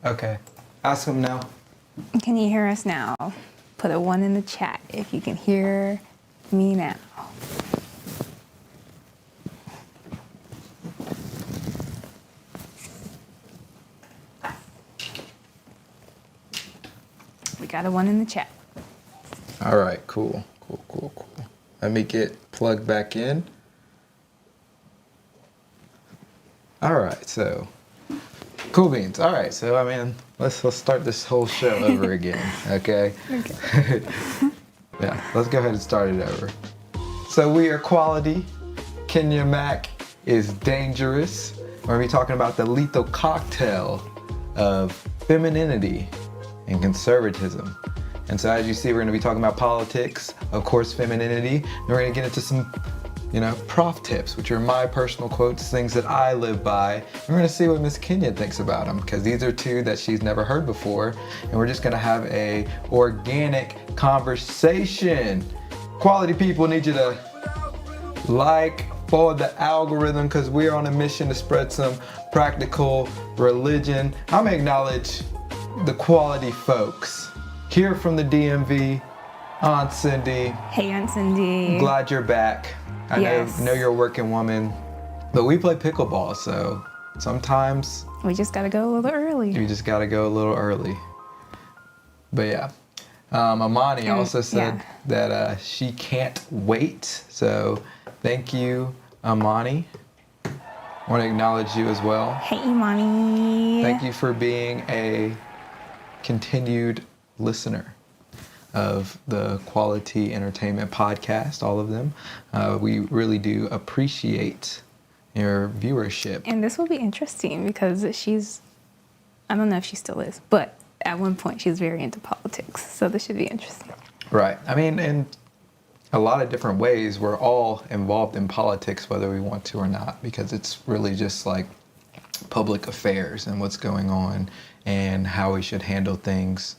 Okay. Ask him now. Can you hear us now? Put a 1 in the chat if you can hear me now. We got a 1 in the chat. All right, cool. Let me get plugged back in. All right, so cool beans. All right, so I mean, let's start this whole show over again, okay? Okay. Yeah, let's go ahead and start it over. So we are quality. Kenya Mac is dangerous. We're gonna be talking about the lethal cocktail of femininity and conservatism. And so as you see, we're gonna be talking about politics, of course, femininity, and we're gonna get into some, prof tips, which are my personal quotes, things that I live by. And we're gonna see what Miss Kenya thinks about them, because these are two that she's never heard before, and we're just gonna have a organic conversation. Quality people need you to like for the algorithm, because we're on a mission to spread some practical religion. I'm gonna acknowledge the quality folks. Here from the DMV, Aunt Cindy. Hey, Aunt Cindy. Glad you're back. I Yes. know you're a working woman, but we play pickleball, so sometimes We just gotta go a little early. you just gotta go a little early. But yeah, Amani also said that she can't wait. So thank you, Amani. I want to acknowledge you as well. Hey, Imani. Thank you for being a continued listener of the Quality Entertainment Podcast, all of them. We really do appreciate your viewership. And this will be interesting because I don't know if she still is, but at one point she was very into politics. So this should be interesting. Right. I mean, in a lot of different ways, we're all involved in politics, whether we want to or not, because it's really just like public affairs and what's going on and how we should handle things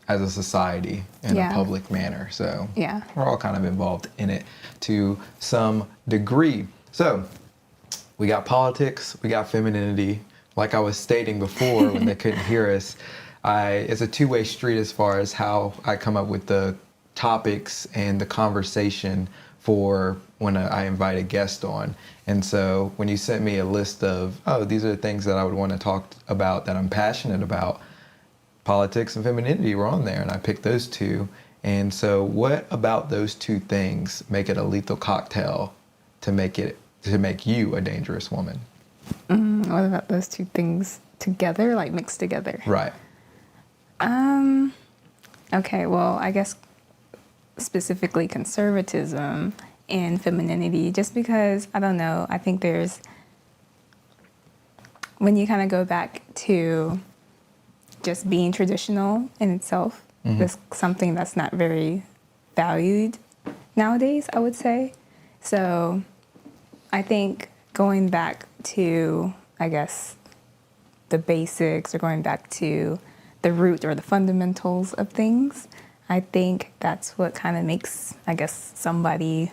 as a society in a public manner. So we're all kind of involved in it to some degree. So we got politics, we got femininity. Like I was stating before when they couldn't hear us, it's a two-way street as far as how I come up with the topics and the conversation for when I invite a guest on. And so when you sent me a list of, these are the things that I would want to talk about that I'm passionate about, politics and femininity were on there, and I picked those two. And so what about those two things make it a lethal cocktail to make you a dangerous woman? What about those two things together, like mixed together? Right. Okay, well, I guess specifically conservatism and femininity, just because, I don't know, I think when you kind of go back to just being traditional in itself, is something that's not very valued nowadays, I would say. So I think going back to, I guess, the basics, or going back to the root or the fundamentals of things, I think that's what kind of makes, I guess, somebody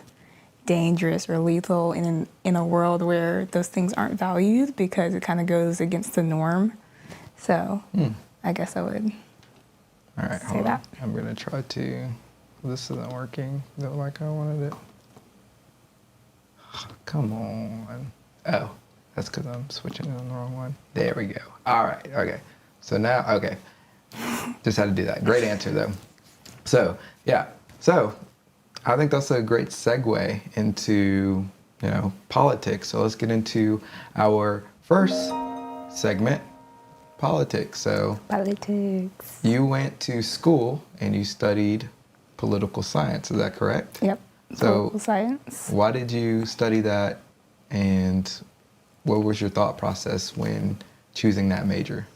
dangerous or lethal in a world where those things aren't valued, because it kind of goes against the norm. So I guess I would say that. I'm going to try to... This isn't working like I wanted it. Come on. Oh, that's because I'm switching it on the wrong one. There we go. All right. Okay. So now, okay. Just had to do that. Great answer, though. So, yeah. So, I think that's a great segue into, politics. So let's get into our first segment, politics. So, Politics. you went to school and you studied political science. Is that correct? Yep. Political science. Why did you study that, and what was your thought process when choosing that major?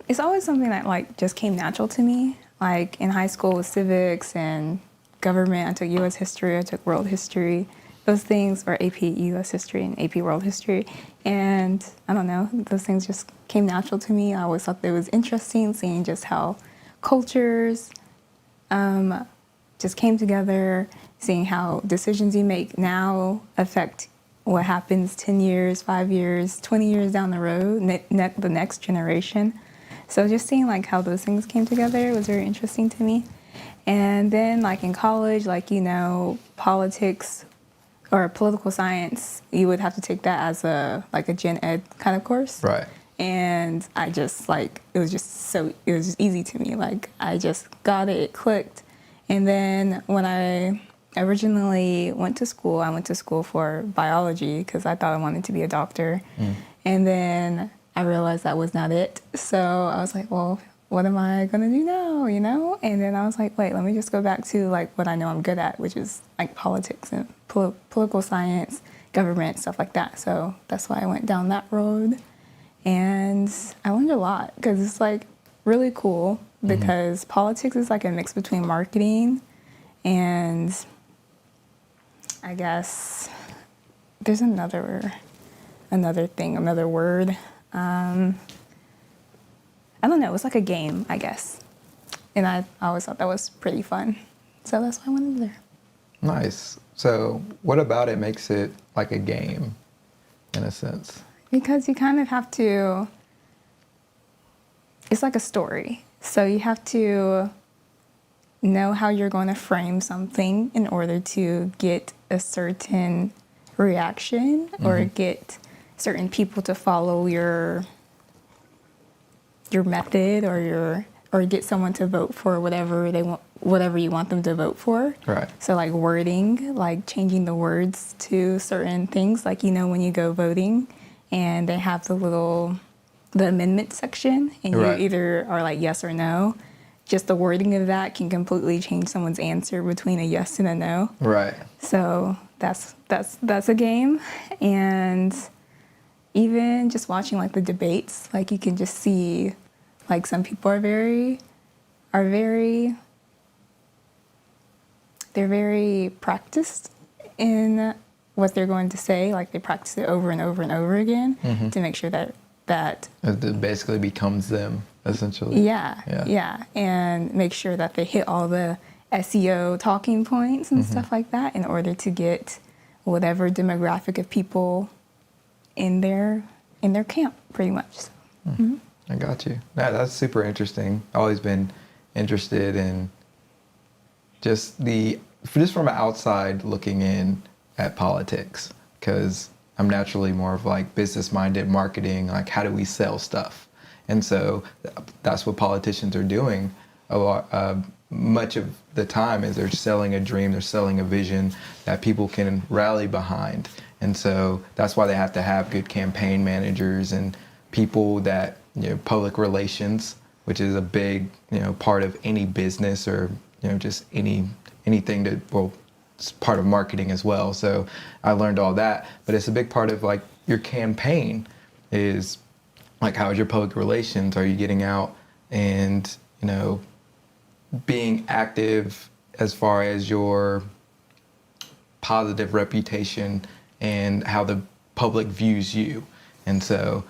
It's always something that just came natural to me. Like in high school with civics and government, I took U.S. history, I took world history. Those things, or AP U.S. history and AP world history. And I don't know, those things just came natural to me. I always thought it was interesting seeing just how cultures just came together, seeing how decisions you make now affect what happens 10 years, 5 years, 20 years down the road, the next generation. So just seeing like how those things came together was very interesting to me. And then like in college, like, you know, politics or political science, you would have to take that as a gen ed kind of course. Right. And I just like, it was just easy to me. Like I just got it, it clicked. And then when I originally went to school, I went to school for biology because I thought I wanted to be a doctor. And then I realized that was not it. So I was like, well, what am I going to do now, you know? And then I was like, wait, let me just go back to like what I know I'm good at, which is like politics and political science, government, stuff like that. So that's why I went down that road. And I learned a lot because it's like really cool because politics is like a mix between marketing and I guess there's another word. I don't know, it was like a game, I guess. And I always thought that was pretty fun. So that's why I went there. Nice. So what about it makes it like a game in a sense? Because you kind of have to, it's like a story. So you have to know how you're going to frame something in order to get a certain reaction or get certain people to follow your method or get someone to vote for whatever they want, whatever you want them to vote for. Right. So like wording, like changing the words to certain things, like, you know, when you go voting and they have the amendment section and you either are like yes or no, just the wording of that can completely change someone's answer between a yes and a no. Right. So that's a game. And even just watching like the debates, like you can just see like some people are very practiced in what they're going to say. Like they practice it over and over and over again to make sure that it basically becomes them essentially. Yeah, and make sure that they hit all the SEO talking points and stuff like that in order to get whatever demographic of people in their camp, pretty much. So, I got you. Yeah, that's super interesting. I've always been interested in just from outside looking in at politics, because I'm naturally more of like business-minded marketing, like how do we sell stuff? And so that's what politicians are doing a lot, much of the time is they're selling a dream, they're selling a vision that people can rally behind. And so that's why they have to have good campaign managers and people that, you know, public relations, which is a big, you know, part of any business or, you know, just anything that, well, it's part of marketing as well. So I learned all that, but it's a big part of like your campaign is like, how is your public relations? Are you getting out and, you know, being active as far as your positive reputation and how the public views you? And so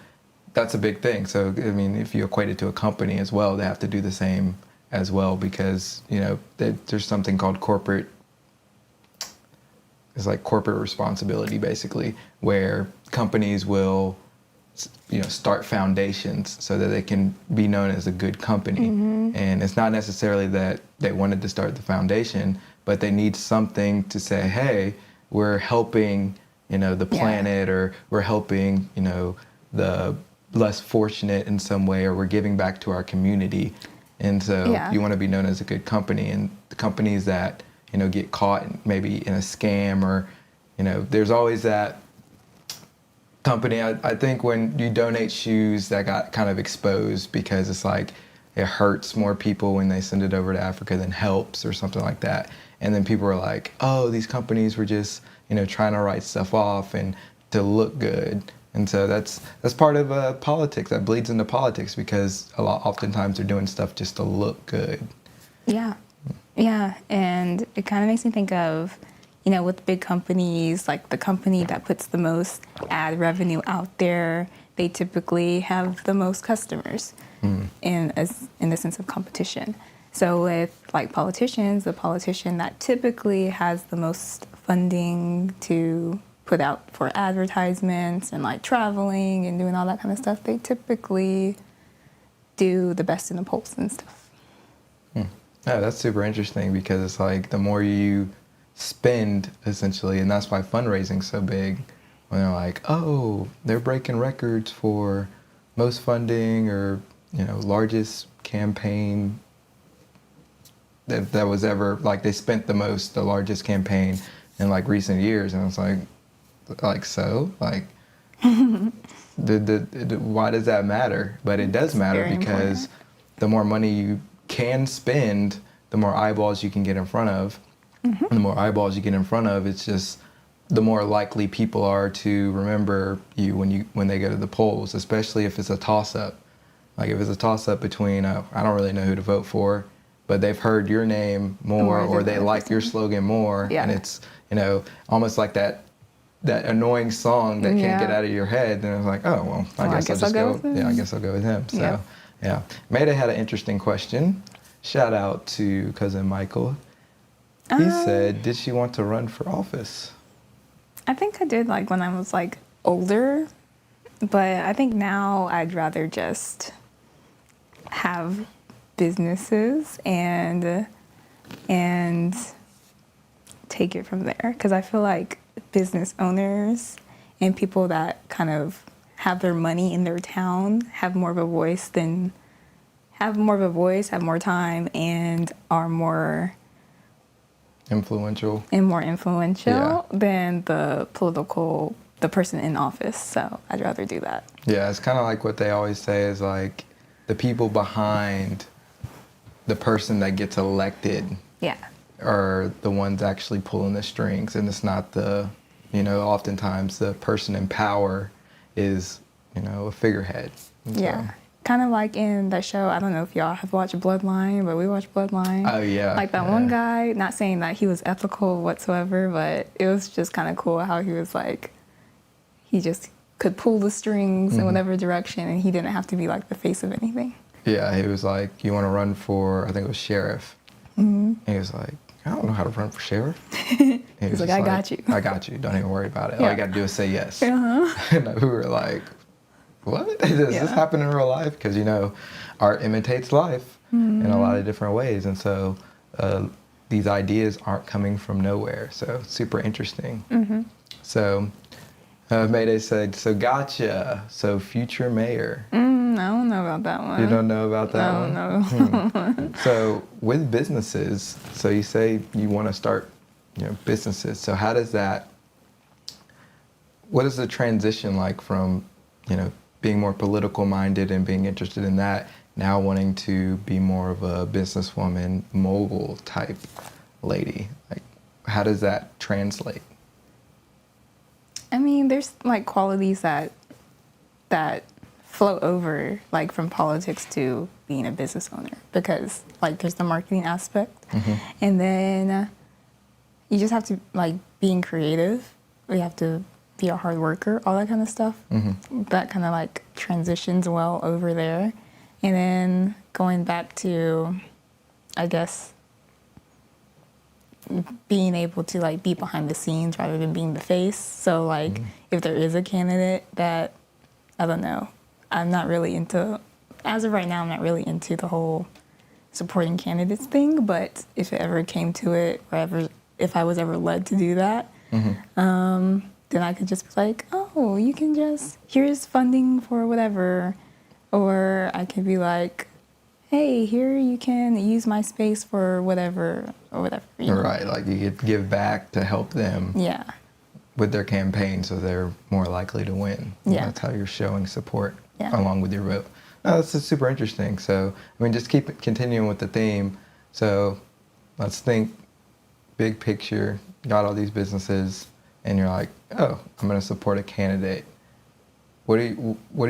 that's a big thing. So, I mean, if you equate it to a company as well, they have to do the same as well, because, you know, there's something called it's like corporate responsibility, basically, where companies will, you know, start foundations so that they can be known as a good company. And it's not necessarily that they wanted to start the foundation, but they need something to say, hey, we're helping, you know, the planet, or we're helping, you know, the less fortunate in some way, or we're giving back to our community. And so you want to be known as a good company. And the companies that, you know, get caught maybe in a scam, or, you know, there's always that company, I think when you donate shoes that got kind of exposed because it's like it hurts more people when they send it over to Africa than helps, or something like that. And then people were like, oh, these companies were just, you know, trying to write stuff off and to look good. And so that's part of politics, that bleeds into politics, because oftentimes they're doing stuff just to look good. Yeah, and it kind of makes me think of, you know, with big companies, like the company that puts the most ad revenue out there, they typically have the most customers in the sense of competition. So with like politicians, the politician that typically has the most funding to put out for advertisements and like traveling and doing all that kind of stuff, they typically do the best in the polls and stuff. Yeah, that's super interesting because it's like the more you spend, essentially, and that's why fundraising's so big. When they're like, oh, they're breaking records for most funding or, largest campaign that was ever, like, they spent the largest campaign in like recent years. And it's like so, like, why does that matter? But it does matter because important. the more money you can spend, the more eyeballs you can get in front of. And the more eyeballs you get in front of, it's just the more likely people are to remember you when they go to the polls, especially if it's a toss-up. Like if it's a toss-up between, I don't really know who to vote for, but they've heard your name more or they like your slogan more. Yeah. And it's, almost like that annoying song that can't get out of your head. Then it's like, oh, well, I guess I'll just go with him. Yeah, I guess I'll go with him. So, yeah. Mayday had an interesting question. Shout out to cousin Michael. He said, did she want to run for office? I think I did like when I was like older, but I think now I'd rather just have businesses and take it from there, because I feel like business owners and people that kind of have their money in their town have more of a voice, have more time, and are more influential than the person in office. So I'd rather do that. Yeah, it's kind of like what they always say is like the people behind the person that gets elected are the ones actually pulling the strings, and it's not oftentimes the person in power is, a figurehead. Yeah. Kind of like in that show, I don't know if y'all have watched Bloodline, but we watched Bloodline. Oh, yeah. Like that one guy, not saying that he was ethical whatsoever, but it was just kind of cool how he was like, he just could pull the strings in whatever direction, and he didn't have to be like the face of anything. Yeah, he was like, you want to run for, I think it was sheriff. And he was like, I don't know how to run for sheriff. He's like, I got you. I got you. Don't even worry about it. All you got to do is say yes. And we were like, what? Does this happen in real life? Because, art imitates life in a lot of different ways. And so these ideas aren't coming from nowhere. So super interesting. So Mayday said, so gotcha. So future mayor. I don't know about that one. You don't know about that one? No. So with businesses, so you say you want to start, businesses. So what is the transition like from, being more political minded and being interested in that, now wanting to be more of a businesswoman, mogul type lady? Like, how does that translate? I mean, there's like qualities that flow over like from politics to being a business owner, because like there's the marketing aspect, and then you just have to like being creative. You have to be a hard worker, all that kind of stuff. That kind of like transitions well over there. And then going back to, I guess, being able to like be behind the scenes rather than being the face. So like if there is a candidate that, I don't know, I'm not really into, as of right now, I'm not really into the whole supporting candidates thing, but if it ever came to it, or if I was ever led to do that, then I could just be like, oh, you can just, here's funding for whatever. Or I could be like, hey, here you can use my space for whatever, or whatever. Right, like you could give back to help them with their campaign so they're more likely to win. Yeah. That's how you're showing support along with your vote. No, that's just super interesting. So, I mean, just continuing with the theme. So let's think big picture, got all these businesses, and you're like, oh, I'm going to support a candidate. What do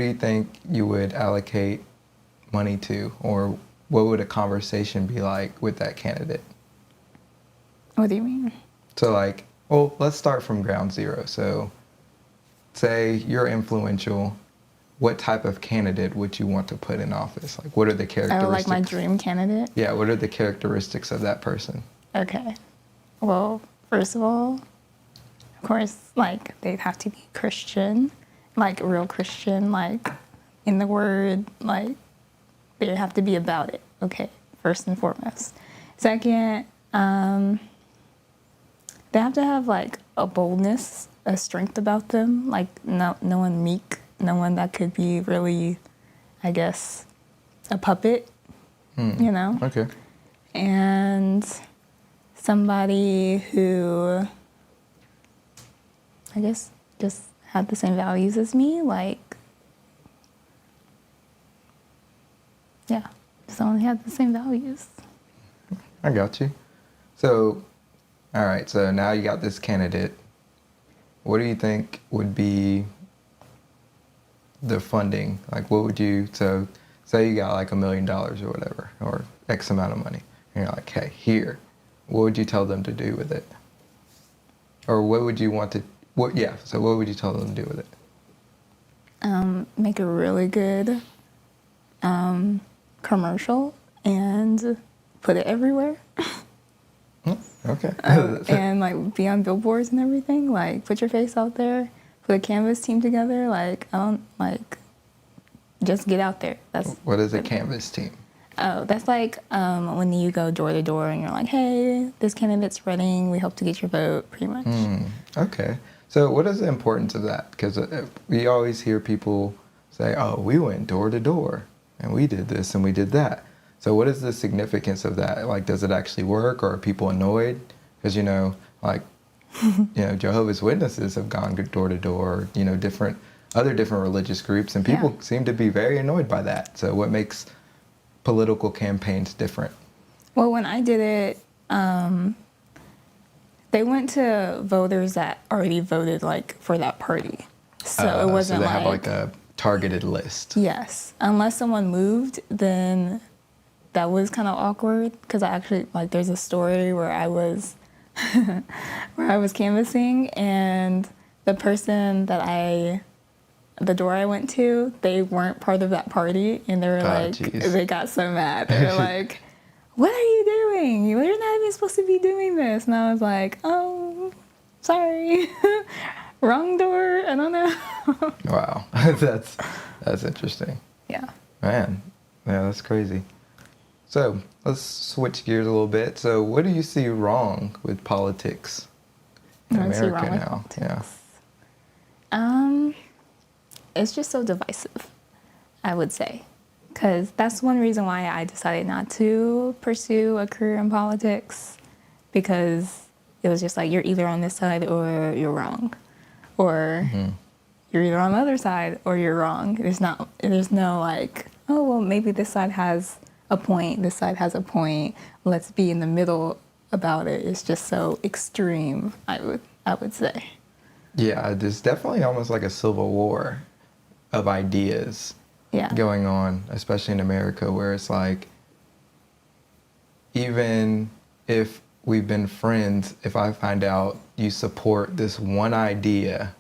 you think you would allocate money to, or what would a conversation be like with that candidate? What do you mean? So like, well, let's start from ground zero. So say you're influential. What type of candidate would you want to put in office? Like, what are the characteristics? Oh, like my dream candidate? Yeah, what are the characteristics of that person? Okay. Well, first of all, Of course, like they'd have to be Christian, like real Christian, like in the word, like they have to be about it. Okay, first and foremost. Second, they have to have like a boldness, a strength about them, like no one meek, no one that could be really, I guess, a puppet, you know? Okay. And somebody who, I guess, just had the same values as me, like, yeah, just only had the same values. I got you. So, all right, so now you got this candidate. What do you think would be the funding? Like, what would you, so say you got like $1 million or whatever, or X amount of money, and you're like, hey, here, what would you tell them to do with it? Or what would you want to, so what would you tell them to do with it? Make a really good commercial and put it everywhere. Okay. And like be on billboards and everything. Like put your face out there. Put a Canvas team together. Just get out there. That's What is a Canvas team? Oh, that's like when you go door to door and you're like, hey, this candidate's running. We hope to get your vote, pretty much. Okay. So what is the importance of that? Because we always hear people say, oh, we went door to door and we did this and we did that. So what is the significance of that? Like, does it actually work, or are people annoyed? Because, Jehovah's Witnesses have gone door to door, different religious groups, and people seem to be very annoyed by that. So what makes political campaigns different? Well, when I did it, they went to voters that already voted like for that party. So it wasn't so they have like a targeted list. Yes. Unless someone moved, then that was kind of awkward, because I actually, like, there's a story where I was canvassing, and the person the door I went to, they weren't part of that party, and they were they got so mad. They were like, what are you doing? You're not even supposed to be doing this. And I was like, oh, sorry. Wrong door. I don't know. Wow. That's interesting. Yeah. Man. Yeah, that's crazy. So let's switch gears a little bit. So what do you see wrong with politics in America now? Yeah. It's just so divisive, I would say. Because that's one reason why I decided not to pursue a career in politics, because it was just like, you're either on this side or you're wrong. Or you're either on the other side or you're wrong. There's no like, oh, well, maybe this side has a point, this side has a point, let's be in the middle about it. It's just so extreme, I would say. Yeah, there's definitely almost like a civil war of ideas going on, especially in America, where it's like, even if we've been friends, if I find out you support this one idea,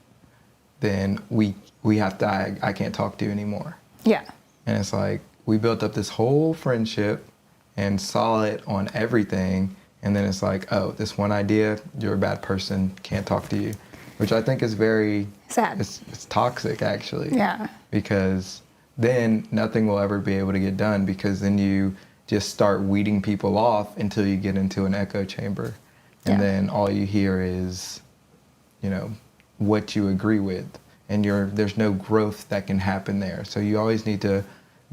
then we have to, I can't talk to you anymore. Yeah. And it's like, we built up this whole friendship and saw it on everything, and then it's like, oh, this one idea, you're a bad person, can't talk to you. Which I think is very sad. It's toxic, actually. Yeah. Because then nothing will ever be able to get done, because then you just start weeding people off until you get into an echo chamber. And then all you hear is, what you agree with. And there's no growth that can happen there. So you always need to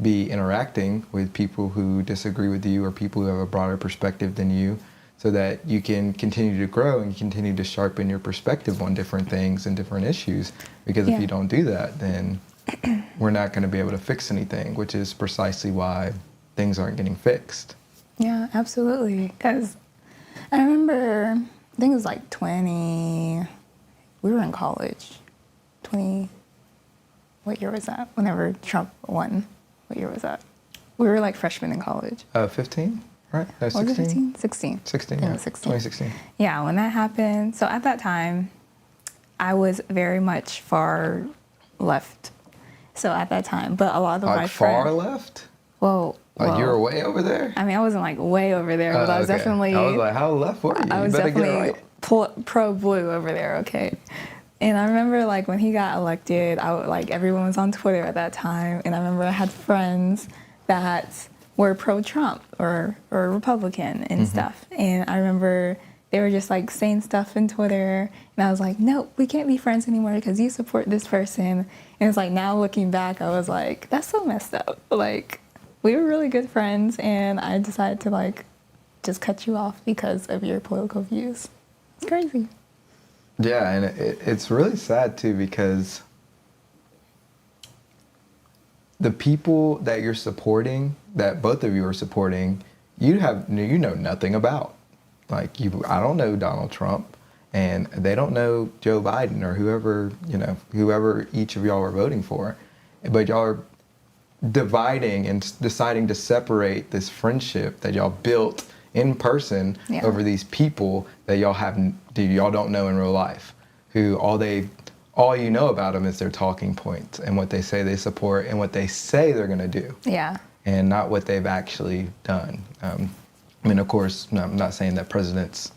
be interacting with people who disagree with you, or people who have a broader perspective than you, so that you can continue to grow and continue to sharpen your perspective on different things and different issues. Because if you don't do that, then we're not going to be able to fix anything, which is precisely why things aren't getting fixed. Yeah, absolutely. Because I remember, I think it was like 20, we were in college. What year was that? Whenever Trump won. What year was that? We were like freshmen in college. 15, right? No, 16? Was it 15? 16. 16, yeah. 2016. Yeah, when that happened. So at that time, I was very much far left. So at that time, but a lot of my friends. Far left? Well, you were way over there? I mean, I wasn't like way over there, but I was definitely. I was like, how left were you? I was definitely pro blue over there, okay? And I remember like when he got elected, like everyone was on Twitter at that time, and I remember I had friends that were pro Trump or Republican and stuff. And I remember they were just like saying stuff in Twitter, and I was like, no, we can't be friends anymore because you support this person. And it's like now looking back, I was like, that's so messed up. Like we were really good friends, and I decided to like just cut you off because of your political views. It's crazy. Yeah, and it's really sad too because the people that you're supporting, that both of you are supporting, you know nothing about. Like I don't know Donald Trump, and they don't know Joe Biden or whoever each of y'all are voting for, but y'all are dividing and deciding to separate this friendship that y'all built in person over these people that y'all don't know in real life, who all you know about them is their talking points and what they say they support and what they say they're going to do. Yeah. And not what they've actually done. I mean, of course, I'm not saying that presidents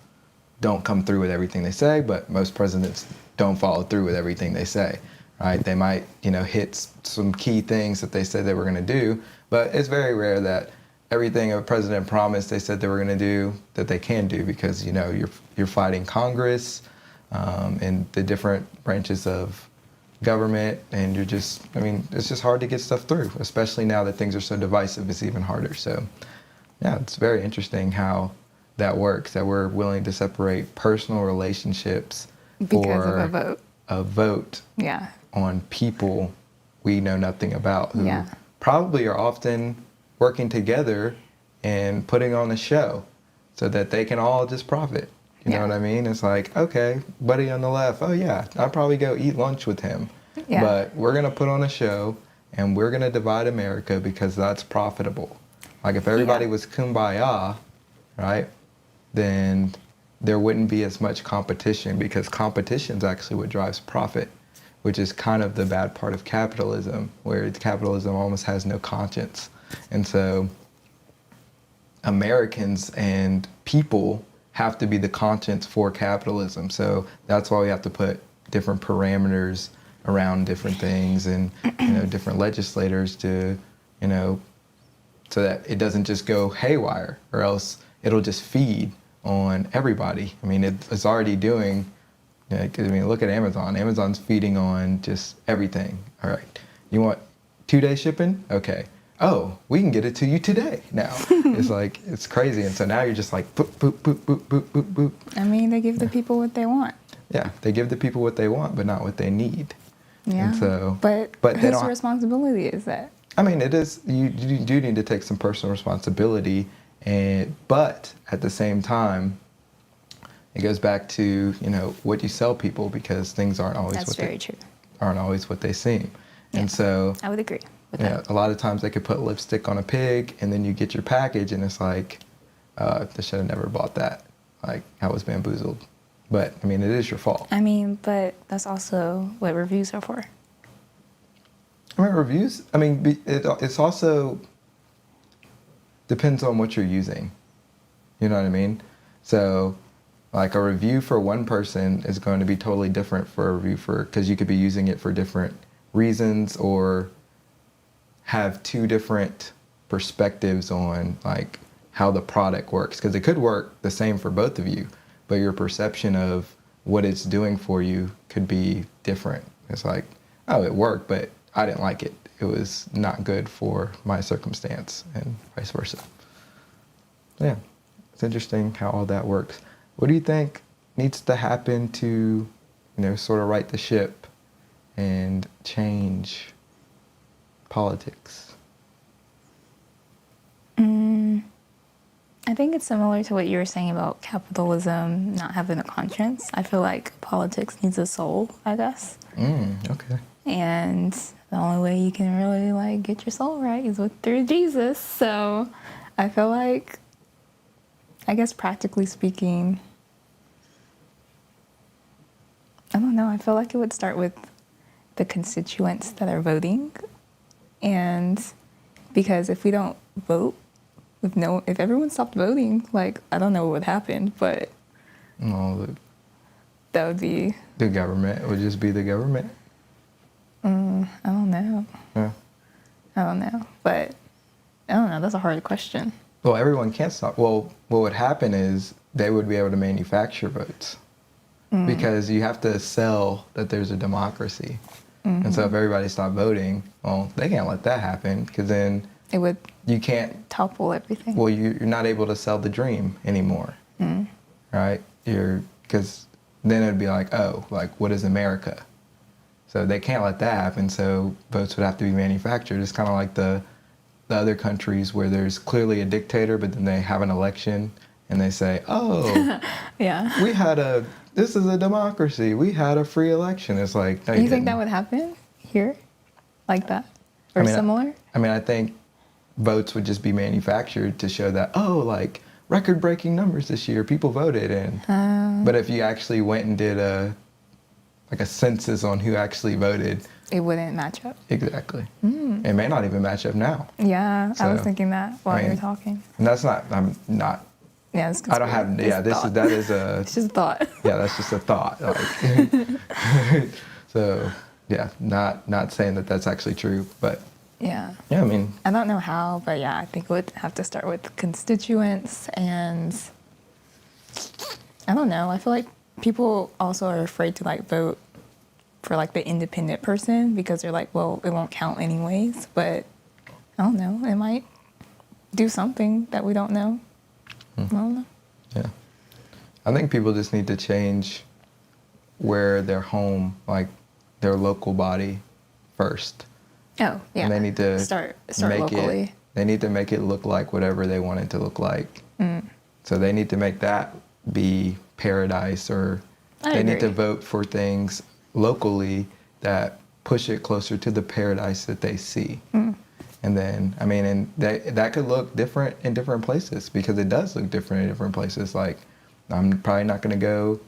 don't come through with everything they say, but most presidents don't follow through with everything they say, right? They might, hit some key things that they said they were going to do, but it's very rare that everything a president promised they said they were going to do that they can do, because you're fighting Congress and the different branches of government, and it's just hard to get stuff through, especially now that things are so divisive. It's even harder. So yeah, it's very interesting how that works, that we're willing to separate personal relationships because of a vote on people we know nothing about, who probably are often working together and putting on a show so that they can all just profit. You know what I mean? It's like, okay, buddy on the left, oh yeah, I'll probably go eat lunch with him. Yeah. But we're going to put on a show and we're going to divide America because that's profitable. Like if everybody was kumbaya, right, then there wouldn't be as much competition, because competition is actually what drives profit, which is kind of the bad part of capitalism, where capitalism almost has no conscience. And so Americans and people have to be the conscience for capitalism. So that's why we have to put different parameters around different things, and different legislators to, so that it doesn't just go haywire, or else it'll just feed on everybody. I mean, it's already doing. Look at Amazon. Amazon's feeding on just everything. All right, you want 2-day shipping? Okay. Oh, we can get it to you today now. It's crazy. And so now you're just like, boop, boop, boop, boop, boop, boop, boop. I mean, they give the people what they want. Yeah, they give the people what they want, but not what they need. Yeah. And so, but whose responsibility is that? I mean, it is. You do need to take some personal responsibility, but at the same time, it goes back to what you sell people, because things aren't always aren't always what they seem. Yeah. And so I would agree with that. A lot of times they could put lipstick on a pig, and then you get your package, and it's like, they should have never bought that. Like, I was bamboozled. But I mean, it is your fault. I mean, but that's also what reviews are for. I mean, reviews. I mean, it's also depends on what you're using. You know what I mean? So, like a review for one person is going to be totally different for a review because you could be using it for different reasons, or have two different perspectives on like how the product works. Because it could work the same for both of you, but your perception of what it's doing for you could be different. It's like, oh, it worked, but I didn't like it. It was not good for my circumstance, and vice versa. Yeah, it's interesting how all that works. What do you think needs to happen to, sort of right the ship and change politics? I think it's similar to what you were saying about capitalism not having a conscience. I feel like politics needs a soul, I guess. Okay. And the only way you can really like get your soul right is through Jesus. So I feel like, I guess practically speaking, I don't know, I feel like it would start with the constituents that are voting. And because if we don't vote, if everyone stopped voting, like, I don't know what would happen, but... No, that would be? The government. It would just be the government. I don't know. Yeah. I don't know. But I don't know. That's a hard question. Well, everyone can't stop. Well, what would happen is they would be able to manufacture votes because you have to sell that there's a democracy. And so if everybody stopped voting, well, they can't let that happen because then It would you can't, topple everything. well, you're not able to sell the dream anymore, right? Because then it'd be like, oh, like, what is America? So they can't let that happen, so votes would have to be manufactured. It's kind of like the other countries where there's clearly a dictator, but then they have an election and they say, oh, Yeah. this is a democracy. We had a free election. It's like, no, You think didn't. that would happen here? Like that? Or I mean, similar? I think votes would just be manufactured to show that, oh, like record-breaking numbers this year, people voted. But if you actually went and did a census on who actually voted, It wouldn't match up. exactly. It may not even match up now. Yeah, I was So, thinking that while I you were mean, talking. And that's not, I'm not, Yeah, it's I don't have, yeah, that is a, It's just a thought. yeah, that's just a thought. Like, so, yeah, not saying that that's actually true, but Yeah. yeah, I mean, I don't know how, but yeah, I think it would have to start with constituents and I don't know. I feel like people also are afraid to like vote for like the independent person because they're like, well, it won't count anyways. But I don't know. It might do something that we don't know. I don't know. yeah. I think people just need to change where their home, like their local body first. Oh, yeah. And they need to start make locally. they need to make it look like whatever they want it to look like. So they need to make that be paradise, or they need to agree. vote for things locally that push it closer to the paradise that they see. And then, I mean, and that could look different in different places because it does look different in different places. Like, I'm probably not going to go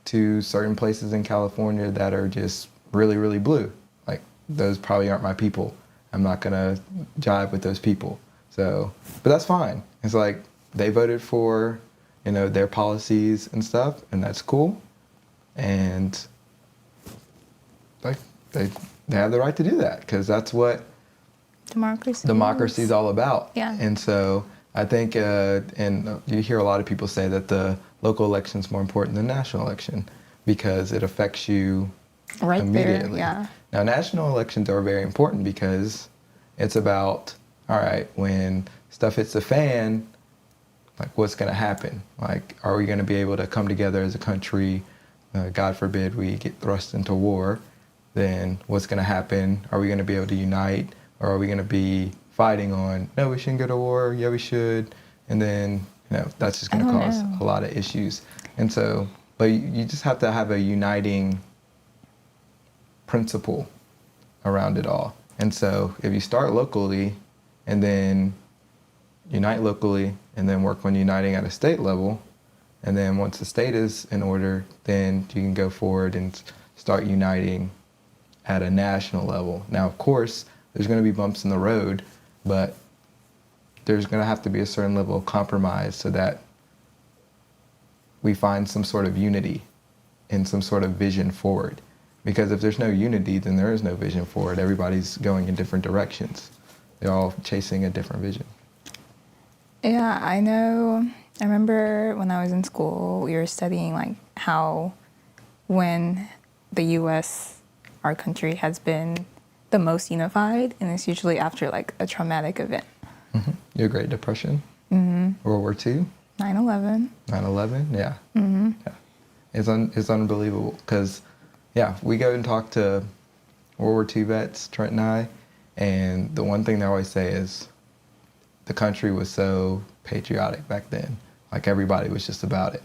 to certain places in California that are just really, really blue. Like, those probably aren't my people. I'm not going to jive with those people. So, but that's fine. It's like they voted for, their policies and stuff, and that's cool. And like they have the right to do that because that's what democracy is all about. Yeah. And so I think, and you hear a lot of people say that the local election is more important than the national election because it affects you Right immediately. there, yeah. Now, national elections are very important because it's about, all right, when stuff hits the fan, like what's going to happen? Like, are we going to be able to come together as a country? God forbid we get thrust into war. Then what's going to happen? Are we going to be able to unite? Or are we going to be fighting on, no, we shouldn't go to war, yeah, we should. And then, that's just going to cause a lot of issues. And so, but you just have to have a uniting principle around it all. And so if you start locally and then unite locally and then work on uniting at a state level, and then once the state is in order, then you can go forward and start uniting at a national level. Now, of course, there's going to be bumps in the road, but there's going to have to be a certain level of compromise so that we find some sort of unity and some sort of vision forward. Because if there's no unity, then there is no vision forward. Everybody's going in different directions. They're all chasing a different vision. Yeah, I know. I remember when I was in school, we were studying like how when the U.S., our country, has been the most unified, and it's usually after like a traumatic event. Your Great Depression, World War II, 9/11. 9/11, yeah. Yeah. It's unbelievable because, yeah, we go and talk to World War II vets, Trent and I, and the one thing they always say is the country was so patriotic back then. Like everybody was just about it.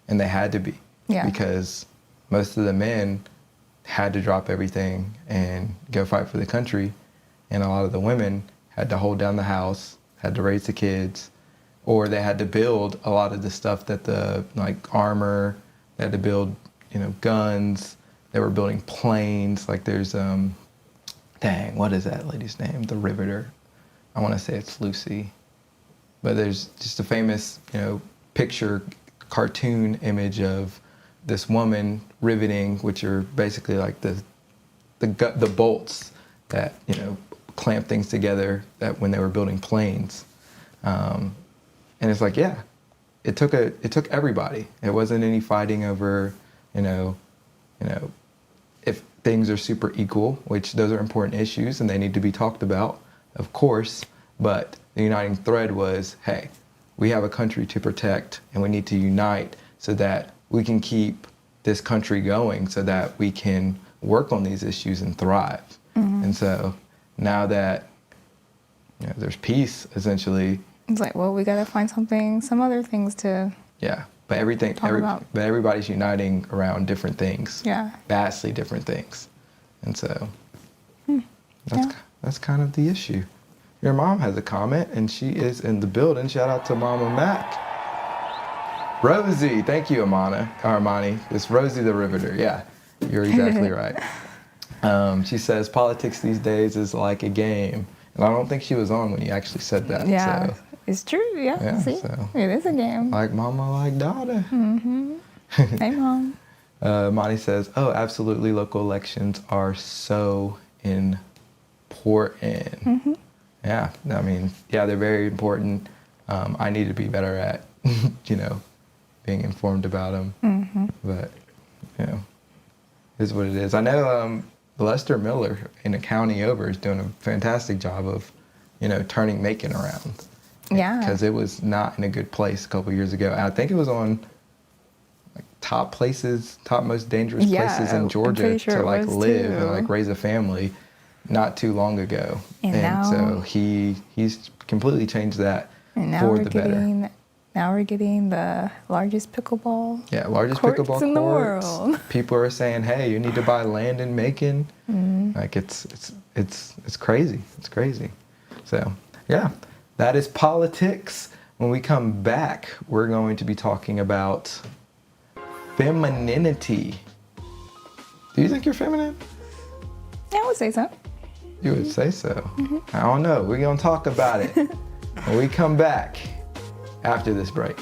And they had to be. Yeah. Because most of the men had to drop everything and go fight for the country. And a lot of the women had to hold down the house, had to raise the kids, or they had to build a lot of the stuff that like armor, they had to build, guns. They were building planes. Like there's, what is that lady's name? The Riveter. I want to say it's Lucy. But there's just a famous, picture, cartoon image of this woman riveting, which are basically like the bolts that, you know, clamp things together that when they were building planes. And it's like, yeah, it took everybody. It wasn't any fighting over, you know, if things are super equal, which those are important issues and they need to be talked about, of course. But the uniting thread was, hey, we have a country to protect and we need to unite so that we can keep this country going, so that we can work on these issues and thrive. Mm-hmm. And so now that, you know, there's peace, essentially. It's like, well, we got to find some other things to. Yeah, but everybody's uniting around different things. Yeah. Vastly different things. And so that's kind of the issue. Your mom has a comment, and she is in the building. Shout out to Mama Mac. Rosie, thank you, Armani. It's Rosie the Riveter. Yeah, you're exactly right. She says politics these days is like a game. And I don't think she was on when you actually said that. Yeah, so. It's true. Yeah, see, so. It is a game. Like mama, like daughter. Mm-hmm. Hey, Mom. Monty says, oh, absolutely, local elections are so important. Mm-hmm. Yeah, I mean, yeah, they're very important. I need to be better at, you know, being informed about them. Mm-hmm. But, you know, it is what it is. I know Lester Miller in a county over is doing a fantastic job of, you know, turning Macon around. Yeah. Because it was not in a good place a couple of years ago. And I think it was on like top most dangerous places in Georgia to like live and like raise a family not too long ago. And so he's completely changed that for the better. Now we're getting the largest pickleball courts in the world. People are saying, hey, you need to buy land in Macon. Mm-hmm. Like it's crazy. It's crazy. So yeah, that is politics. When we come back, we're going to be talking about femininity. Do you think you're feminine? Yeah, I would say so. You would say so. Mm-hmm. I don't know. We're going to talk about it when we come back after this break.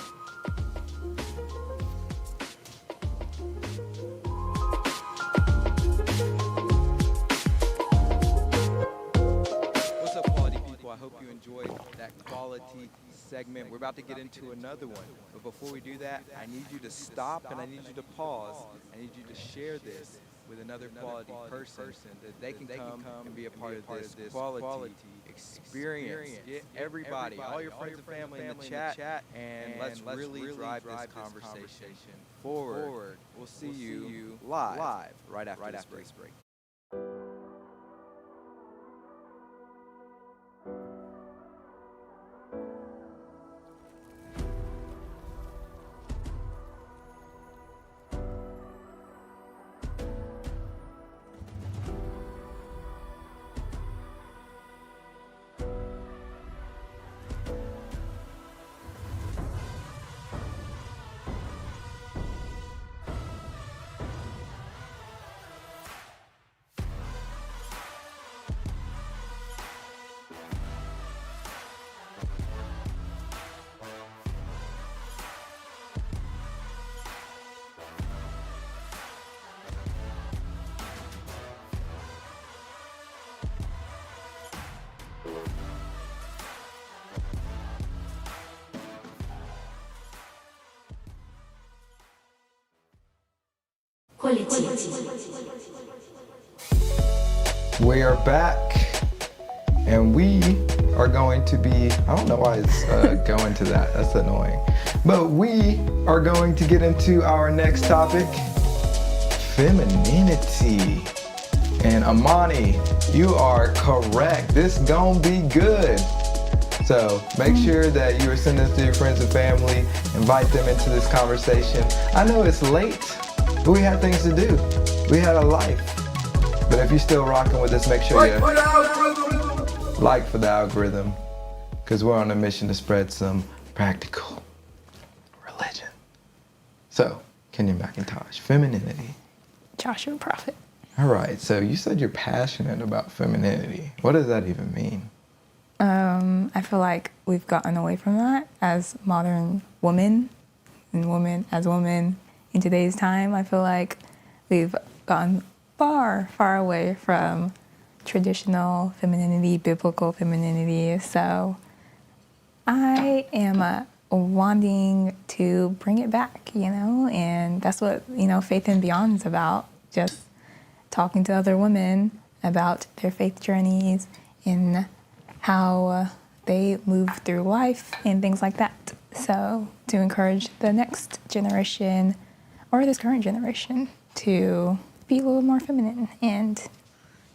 What's up, quality people? I hope you enjoyed that quality segment. We're about to get into another one. But before we do that, I need you to stop and I need you to pause. I need you to share this with another quality person that they can come and be a part of this quality experience. Get everybody, all your friends and family in the chat, and let's really drive this conversation forward. We'll see you live right after this break. We are back, and we are going to be, I don't know why it's going to that, that's annoying. But we are going to get into our next topic, femininity. And Amani, you are correct. This gonna be good. So make sure that you are sending this to your friends and family, invite them into this conversation. I know it's late, but we had things to do. We had a life. But if you're still rocking with us, make sure you like for the algorithm, because we're on a mission to spread some practical religion. So, Kenyon McIntosh, femininity. Joshua Prophet. All right, so you said you're passionate about femininity. What does that even mean? I feel like we've gotten away from that as modern women, and women as women, in today's time, I feel like we've gone far, far away from traditional femininity, biblical femininity. So I am wanting to bring it back, and that's what, Faith and Beyond is about. Just talking to other women about their faith journeys and how they move through life and things like that. So to encourage the next generation or this current generation to be a little more feminine and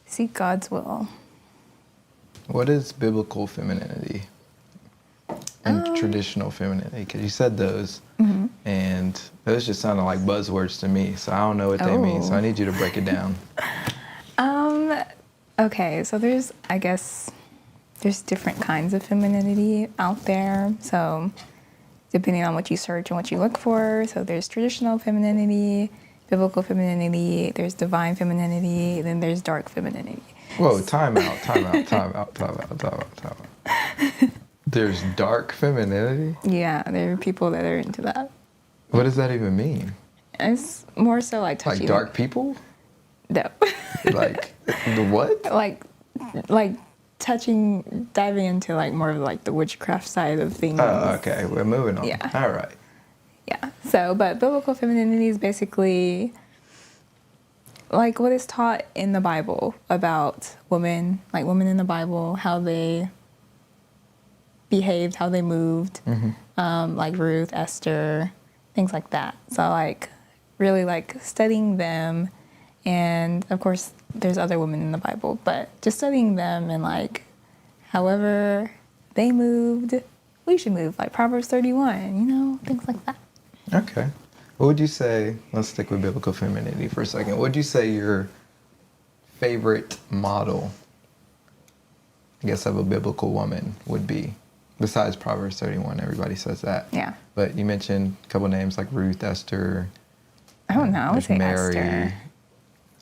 seek God's will. What is biblical femininity and traditional femininity? Because you said those, and those just sounded like buzzwords to me. So I don't know what they mean. So I need you to break it down. Okay, so there's different kinds of femininity out there. So depending on what you search and what you look for. So there's traditional femininity, biblical femininity, there's divine femininity, then there's dark femininity. Whoa, time out. There's dark femininity? Yeah, there are people that are into that. What does that even mean? It's more so like touchy. Like dark people? No. Like the what? Like diving into like more of like the witchcraft side of things. Oh, okay. We're moving on. Yeah. All right. Yeah. So, but biblical femininity is basically like what is taught in the Bible about women, like women in the Bible, how they behaved, how they moved, like Ruth, Esther, things like that. So like really like studying them. And of course, there's other women in the Bible, but just studying them and like however they moved, we should move, like Proverbs 31, things like that. Okay. What would you say, let's stick with biblical femininity for a second. What would you say your favorite model, I guess, of a biblical woman would be? Besides Proverbs 31, everybody says that. Yeah. But you mentioned a couple names like Ruth, Esther. I don't know. I would say Mary. Esther.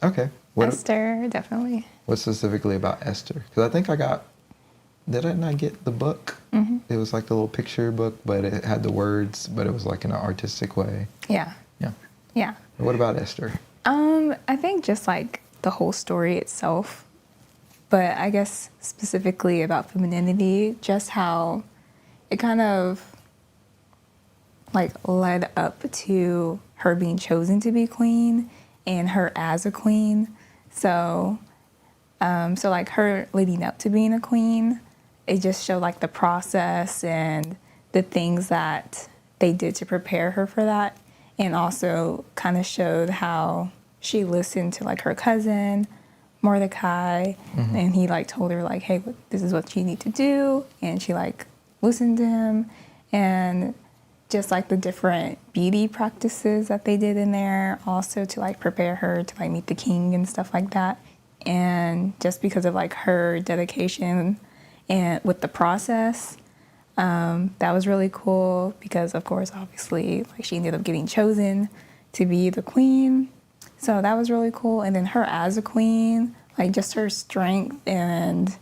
Okay. Esther, definitely. What specifically about Esther? Because I think did I not get the book? It was like the little picture book, but it had the words, but it was like in an artistic way. Yeah. Yeah. Yeah. What about Esther? I think just like the whole story itself, but I guess specifically about femininity, just how it kind of like led up to her being chosen to be queen and her as a queen. So like her leading up to being a queen, it just showed like the process and the things that they did to prepare her for that. And also kind of showed how she listened to like her cousin, Mordecai, and he like told her like, hey, this is what you need to do. And she like listened to him, and just like the different beauty practices that they did in there also to like prepare her to like meet the king and stuff like that. And just because of like her dedication and with the process, that was really cool because of course, obviously, like she ended up getting chosen to be the queen. So that was really cool. And then her as a queen, like just her strength and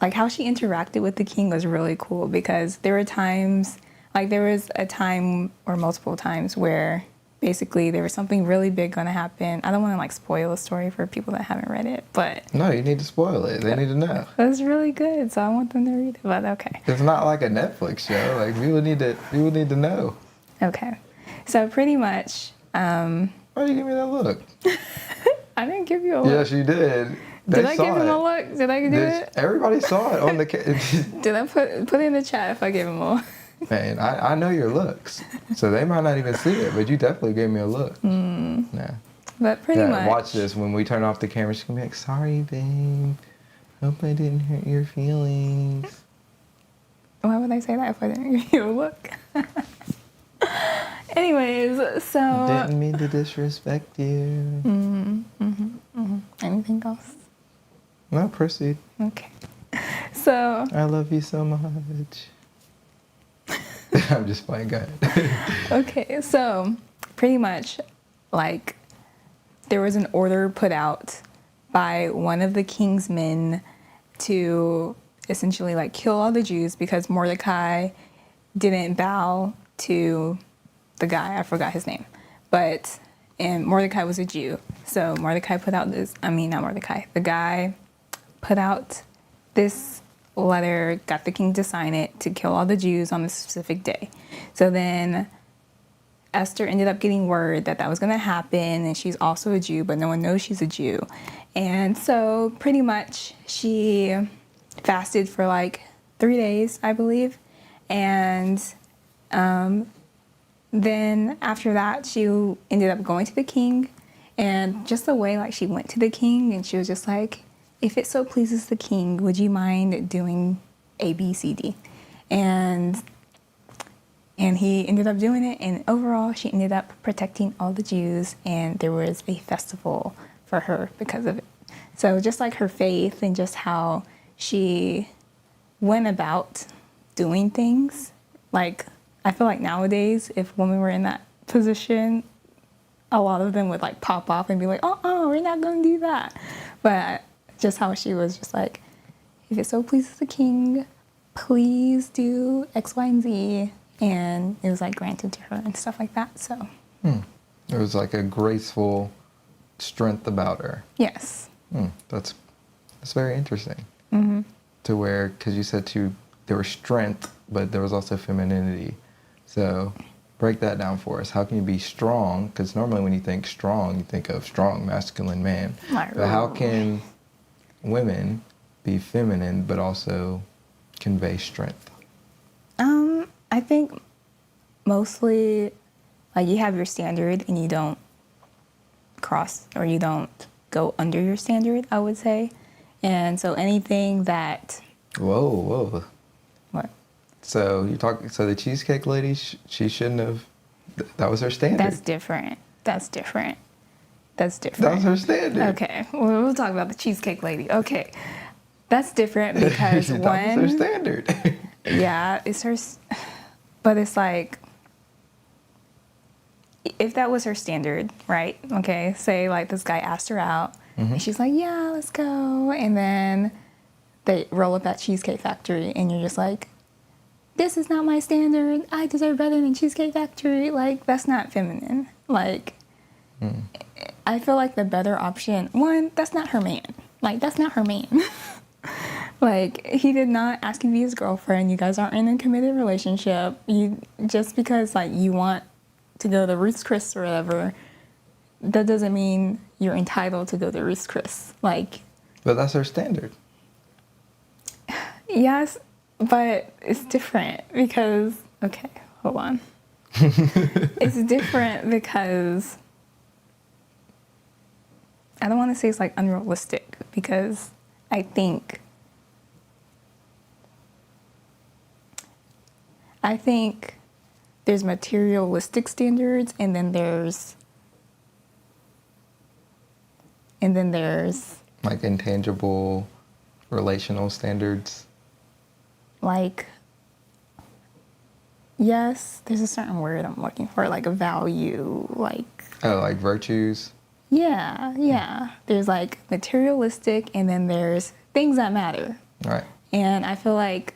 like how she interacted with the king was really cool because there were times, like there was a time or multiple times where basically there was something really big going to happen. I don't want to like spoil the story for people that haven't read it, but No, you need to spoil it. They need to know. it was really good, so I want them to read it, but okay. It's not like a Netflix show. Like people need to know. Okay. So pretty much, Why did you give me that look? I didn't give you a look. Yes, you did. Did I give him a look? Did I do it? Everybody saw it on the. Did I put it in the chat if I gave him a look? Man, I know your looks, so they might not even see it, but you definitely gave me a look. Yeah. But pretty much. Watch this. When we turn off the camera, she's gonna be like, "Sorry, babe. Hope I didn't hurt your feelings." Why would I say that if I didn't give you a look? Anyways, so. Didn't mean to disrespect you. Anything else? No, proceed. Okay. So. I love you so much. I'm just playing. Go ahead. Okay, so pretty much, like, there was an order put out by one of the king's men to essentially like kill all the Jews because Mordecai didn't bow to the guy, I forgot his name, And Mordecai was a Jew. So Mordecai put out this, I mean, not Mordecai, the guy put out this letter, got the king to sign it to kill all the Jews on a specific day. So then Esther ended up getting word that that was going to happen, and she's also a Jew, but no one knows she's a Jew. And so pretty much she fasted for like 3 days, I believe. And then after that, she ended up going to the king. And just the way like she went to the king, and she was just like, if it so pleases the king, would you mind doing A, B, C, D? And he ended up doing it, and overall, she ended up protecting all the Jews, and there was a festival for her because of it. So just like her faith and just how she went about doing things, like I feel like nowadays, if women were in that position, a lot of them would like pop off and be like, we're not going to do that. But just how she was just like, if it so pleases the king, please do X, Y, and Z. And it was like granted to her and stuff like that. So There was like a graceful strength about her. yes. That's very interesting. To where, because you said there was strength, but there was also femininity. So break that down for us. How can you be strong? Because normally when you think strong, you think of strong, masculine man. But how can women be feminine but also convey strength? I think mostly like you have your standard and you don't cross or you don't go under your standard, I would say. And so anything that... Whoa. What? So the Cheesecake Lady, she shouldn't have, that was her standard. That's different. That was her standard. Okay, well, we'll talk about the Cheesecake Lady. Okay, that's different because That was her standard. Yeah, it's her, but it's like, if that was her standard, right? Okay, say like this guy asked her out, and she's like, yeah, let's go. And then they roll up at Cheesecake Factory, and you're just like, this is not my standard. I deserve better than Cheesecake Factory. Like, that's not feminine. Like, I feel like the better option, one, that's not her man. Like, that's not her man. Like, he did not ask you to be his girlfriend. You guys aren't in a committed relationship. Just because, like, you want to go to Ruth's Chris or whatever, that doesn't mean you're entitled to go to Ruth's Chris. Like... But that's her standard. Yes, but it's different because... Okay, hold on. It's different because... I don't want to say it's, like, unrealistic because I think there's materialistic standards and then there's like intangible relational standards. Like, yes, there's a certain word I'm looking for, like a value, like... Oh, like virtues? Yeah. There's like materialistic and then there's things that matter. Right. And I feel like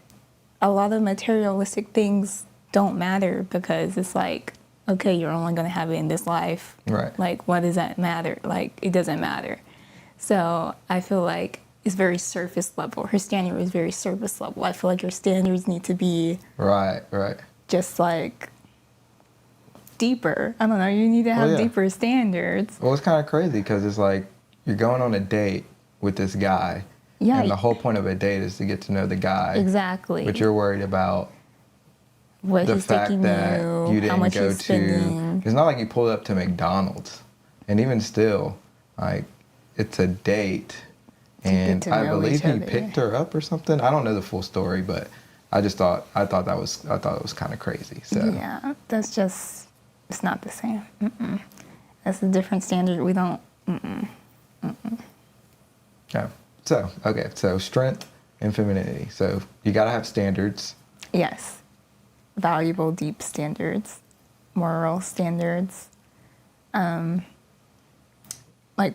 a lot of materialistic things don't matter because it's like, okay, you're only going to have it in this life. Right. Like, what does that matter? Like, it doesn't matter. So I feel like it's very surface level. Her standard is very surface level. I feel like your standards need to be... Right. Just like deeper. I don't know. You need to have deeper standards. Well, it's kind of crazy because it's like you're going on a date with this guy. Yeah. And the whole point of a date is to get to know the guy. Exactly. But you're worried about what the he's fact taking that you how didn't much go he's to. spending. It's not like you pulled up to McDonald's, and even still, like it's a date, and to I know believe each he other. picked her up or something. I don't know the full story, but I thought it was kind of crazy. So Yeah, that's just, it's not the same. That's a different standard. We don't. yeah. So strength and femininity. So you gotta have standards. Yes. Valuable, deep standards, moral standards, like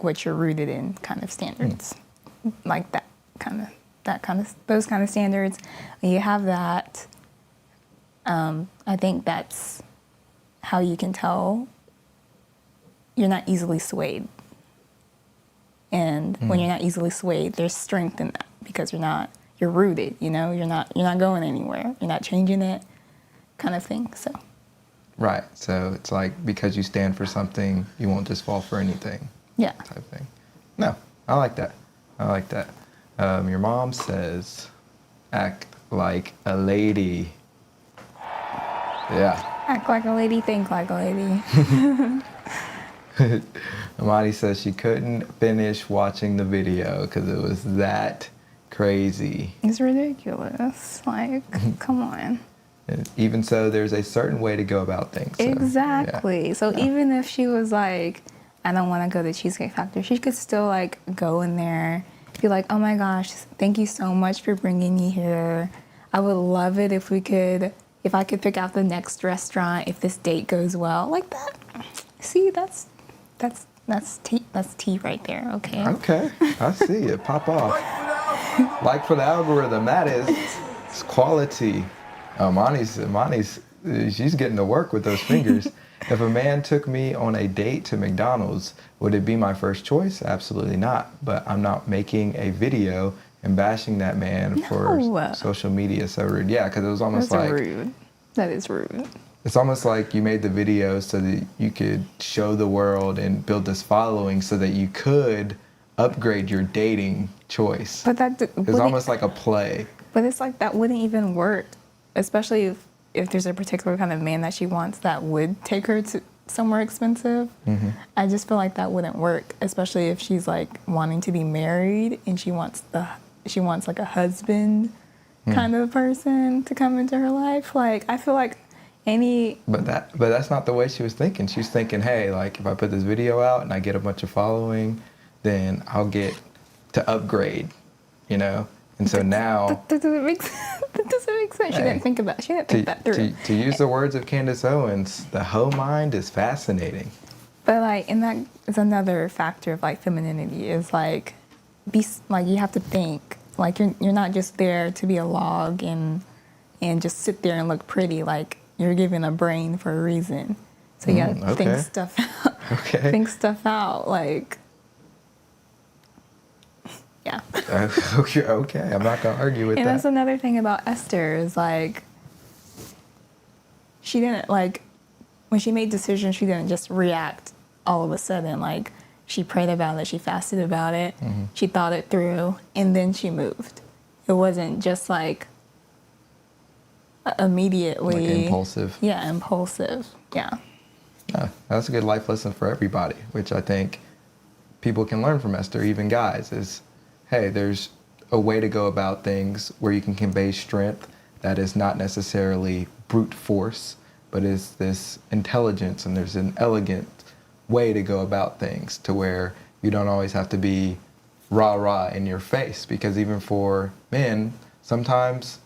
what you're rooted in kind of standards, like those kind of standards. When you have that, I think that's how you can tell you're not easily swayed. And when you're not easily swayed, there's strength in that because you're rooted, you know, you're not going anywhere. You're not changing it, kind of thing. So Right. So it's like because you stand for something, you won't just fall for anything. yeah. Type thing. No, I like that. I like that. Your mom says, act like a lady. Yeah. Act like a lady, think like a lady. Amani says she couldn't finish watching the video because it was that crazy. It's ridiculous. Like, come on. And even so, there's a certain way to go about things. So, Exactly. yeah. So even if she was like, I don't want to go to Cheesecake Factory, she could still like go in there, be like, oh my gosh, thank you so much for bringing me here. I would love it if I could pick out the next restaurant if this date goes well. Like that. See, that's tea right there. Okay. Okay, I see it. Pop off. Like for the algorithm, that is it's quality. Monty's, she's getting to work with those fingers. If a man took me on a date to McDonald's, would it be my first choice? Absolutely not. But I'm not making a video and bashing that man for social media. So rude. Yeah, because it was almost That's like rude. That is rude. it's almost like you made the video so that you could show the world and build this following so that you could upgrade your dating choice. But It's almost like a play. But it's like that wouldn't even work, especially if there's a particular kind of man that she wants that would take her to somewhere expensive. Mm-hmm. I just feel like that wouldn't work, especially if she's like wanting to be married and she wants like a husband kind of person to come into her life. Like I feel like But that's not the way she was thinking. She's thinking, hey, like if I put this video out and I get a bunch of following, then I'll get to upgrade, you know. And so now that doesn't make sense. That doesn't make sense. She didn't think that through. To use the words of Candace Owens, the hoe mind is fascinating. But like, and that is another factor of like femininity is like, you have to think. Like you're not just there to be a log and just sit there and look pretty. Like you're given a brain for a reason. So you gotta think stuff out. Okay. Think stuff out. Like, yeah. Okay. I'm not gonna argue with that. And that's another thing about Esther is like, she didn't like, when she made decisions, she didn't just react all of a sudden. Like, she prayed about it, she fasted about it, she thought it through, and then she moved. It wasn't just like immediately. Like impulsive. Yeah, impulsive. Yeah. That's a good life lesson for everybody, which I think people can learn from Esther, even guys, is, hey, there's a way to go about things where you can convey strength that is not necessarily brute force, but is this intelligence, and there's an elegant way to go about things to where you don't always have to be rah-rah in your face, because even for men, sometimes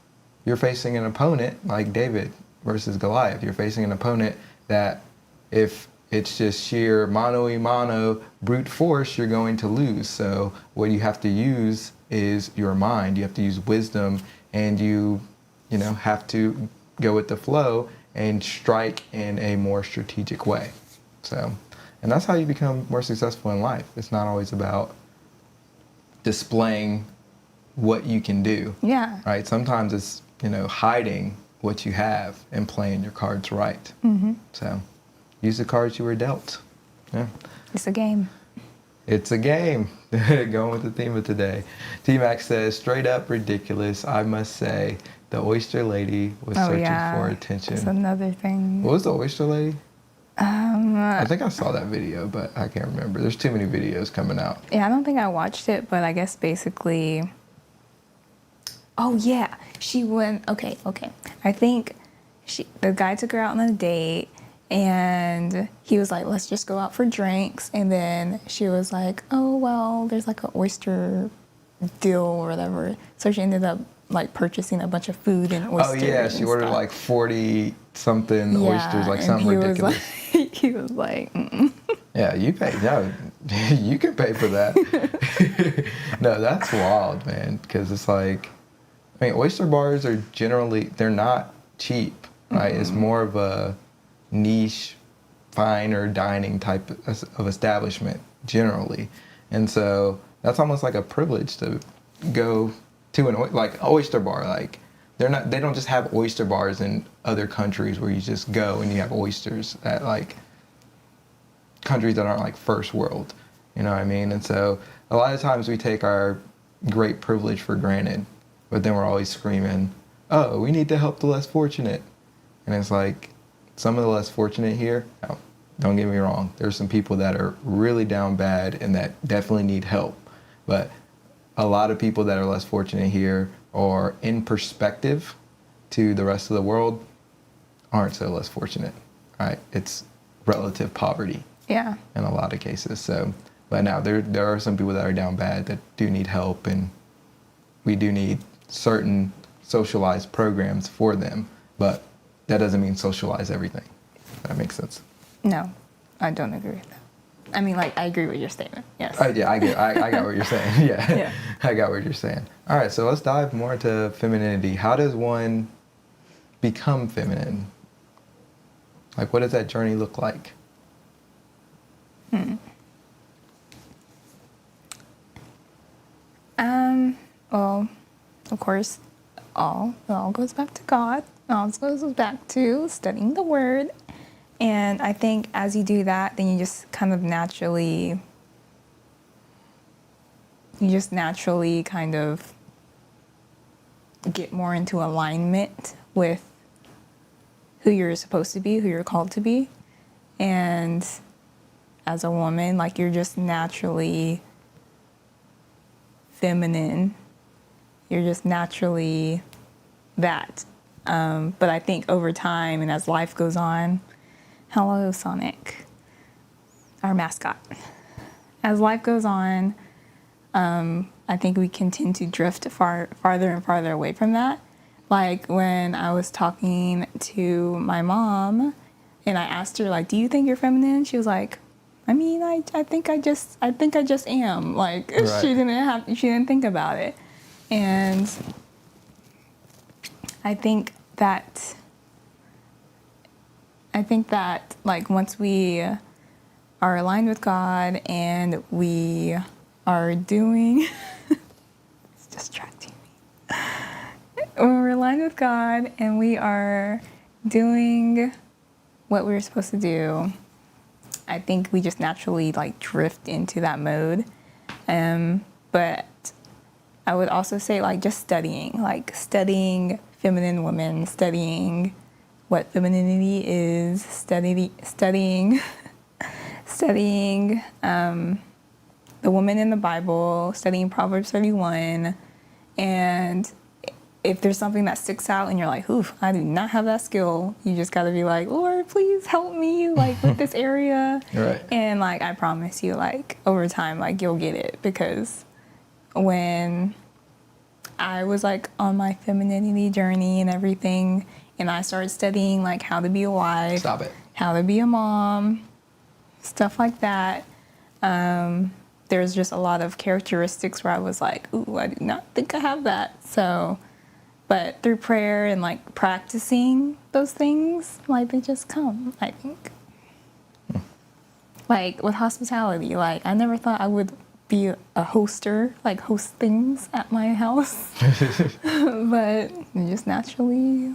you're facing an opponent like David versus Goliath. You're facing an opponent that if it's just sheer mano-a-mano brute force, you're going to lose. So what you have to use is your mind. You have to use wisdom, and you have to go with the flow and strike in a more strategic way. So, and that's how you become more successful in life. It's not always about displaying what you can do. Yeah. Right? Sometimes it's, hiding what you have and playing your cards right. Mm-hmm. So, use the cards you were dealt. Yeah. It's a game. It's a game. Going with the theme of today. T-Mac says, straight up ridiculous. I must say, the oyster lady was searching for attention. That's another thing. What was the oyster lady? I think I saw that video, but I can't remember. There's too many videos coming out. Yeah, I don't think I watched it, but I guess basically... Oh, yeah. She went... Okay. I think the guy took her out on a date, and he was like, let's just go out for drinks. And then she was like, oh, well, there's like an oyster deal or whatever. So she ended up like purchasing a bunch of food and oysters. Oh, yeah. She ordered stuff. like 40-something oysters, like something ridiculous. He was like, mm-mm. Yeah, you pay. No, you can pay for that. No, that's wild, man. Because it's like, oyster bars are generally, they're not cheap, right? Mm-hmm. It's more of a niche finer dining type of establishment generally. And so that's almost like a privilege to go to like oyster bar. Like they don't just have oyster bars in other countries where you just go and you have oysters at like countries that aren't like first world. You know what I mean? And so a lot of times we take our great privilege for granted, but then we're always screaming, oh, we need to help the less fortunate. And it's like, some of the less fortunate here, now, don't get me wrong, there's some people that are really down bad and that definitely need help. But a lot of people that are less fortunate here, or in perspective to the rest of the world, aren't so less fortunate, right? It's relative poverty. Yeah. In a lot of cases. So, but now there are some people that are down bad that do need help, and we do need certain socialized programs for them. But that doesn't mean socialize everything. That makes sense. No, I don't agree with that. I mean, like, I agree with your statement. Yes. Yeah, I got what you're saying. Yeah. Yeah. I got what you're saying. All right, so let's dive more into femininity. How does one become feminine? Like, what does that journey look like? Well, of course, it all goes back to God. It all goes back to studying the Word. And I think as you do that, then you just naturally kind of get more into alignment with who you're supposed to be, who you're called to be. And as a woman, like, you're just naturally feminine. You're just naturally that. But I think over time and as life goes on, hello, Sonic, our mascot. As life goes on, I think we can tend to drift farther and farther away from that. Like when I was talking to my mom and I asked her, like, do you think you're feminine? She was like, I mean, I think I just am. Like, right. She didn't think about it. And I think that like once we are aligned with God and we are doing it's distracting me. When we're aligned with God and we are doing what we're supposed to do, I think we just naturally like drift into that mode. But I would also say like just studying feminine women, studying what femininity is, studying the woman in the Bible, studying Proverbs 31, and if there's something that sticks out and you're like, oof, I do not have that skill, you just gotta be like, Lord, please help me like with this area. Right. And like I promise you, like over time, like you'll get it, because when I was like on my femininity journey and everything, and I started studying like how to be a wife, Stop it. how to be a mom, stuff like that. There's just a lot of characteristics where I was like, ooh, I do not think I have that. So, but through prayer and like practicing those things, like they just come, I think. Like with hospitality, like I never thought I would be a hoster, like host things at my house. But it just naturally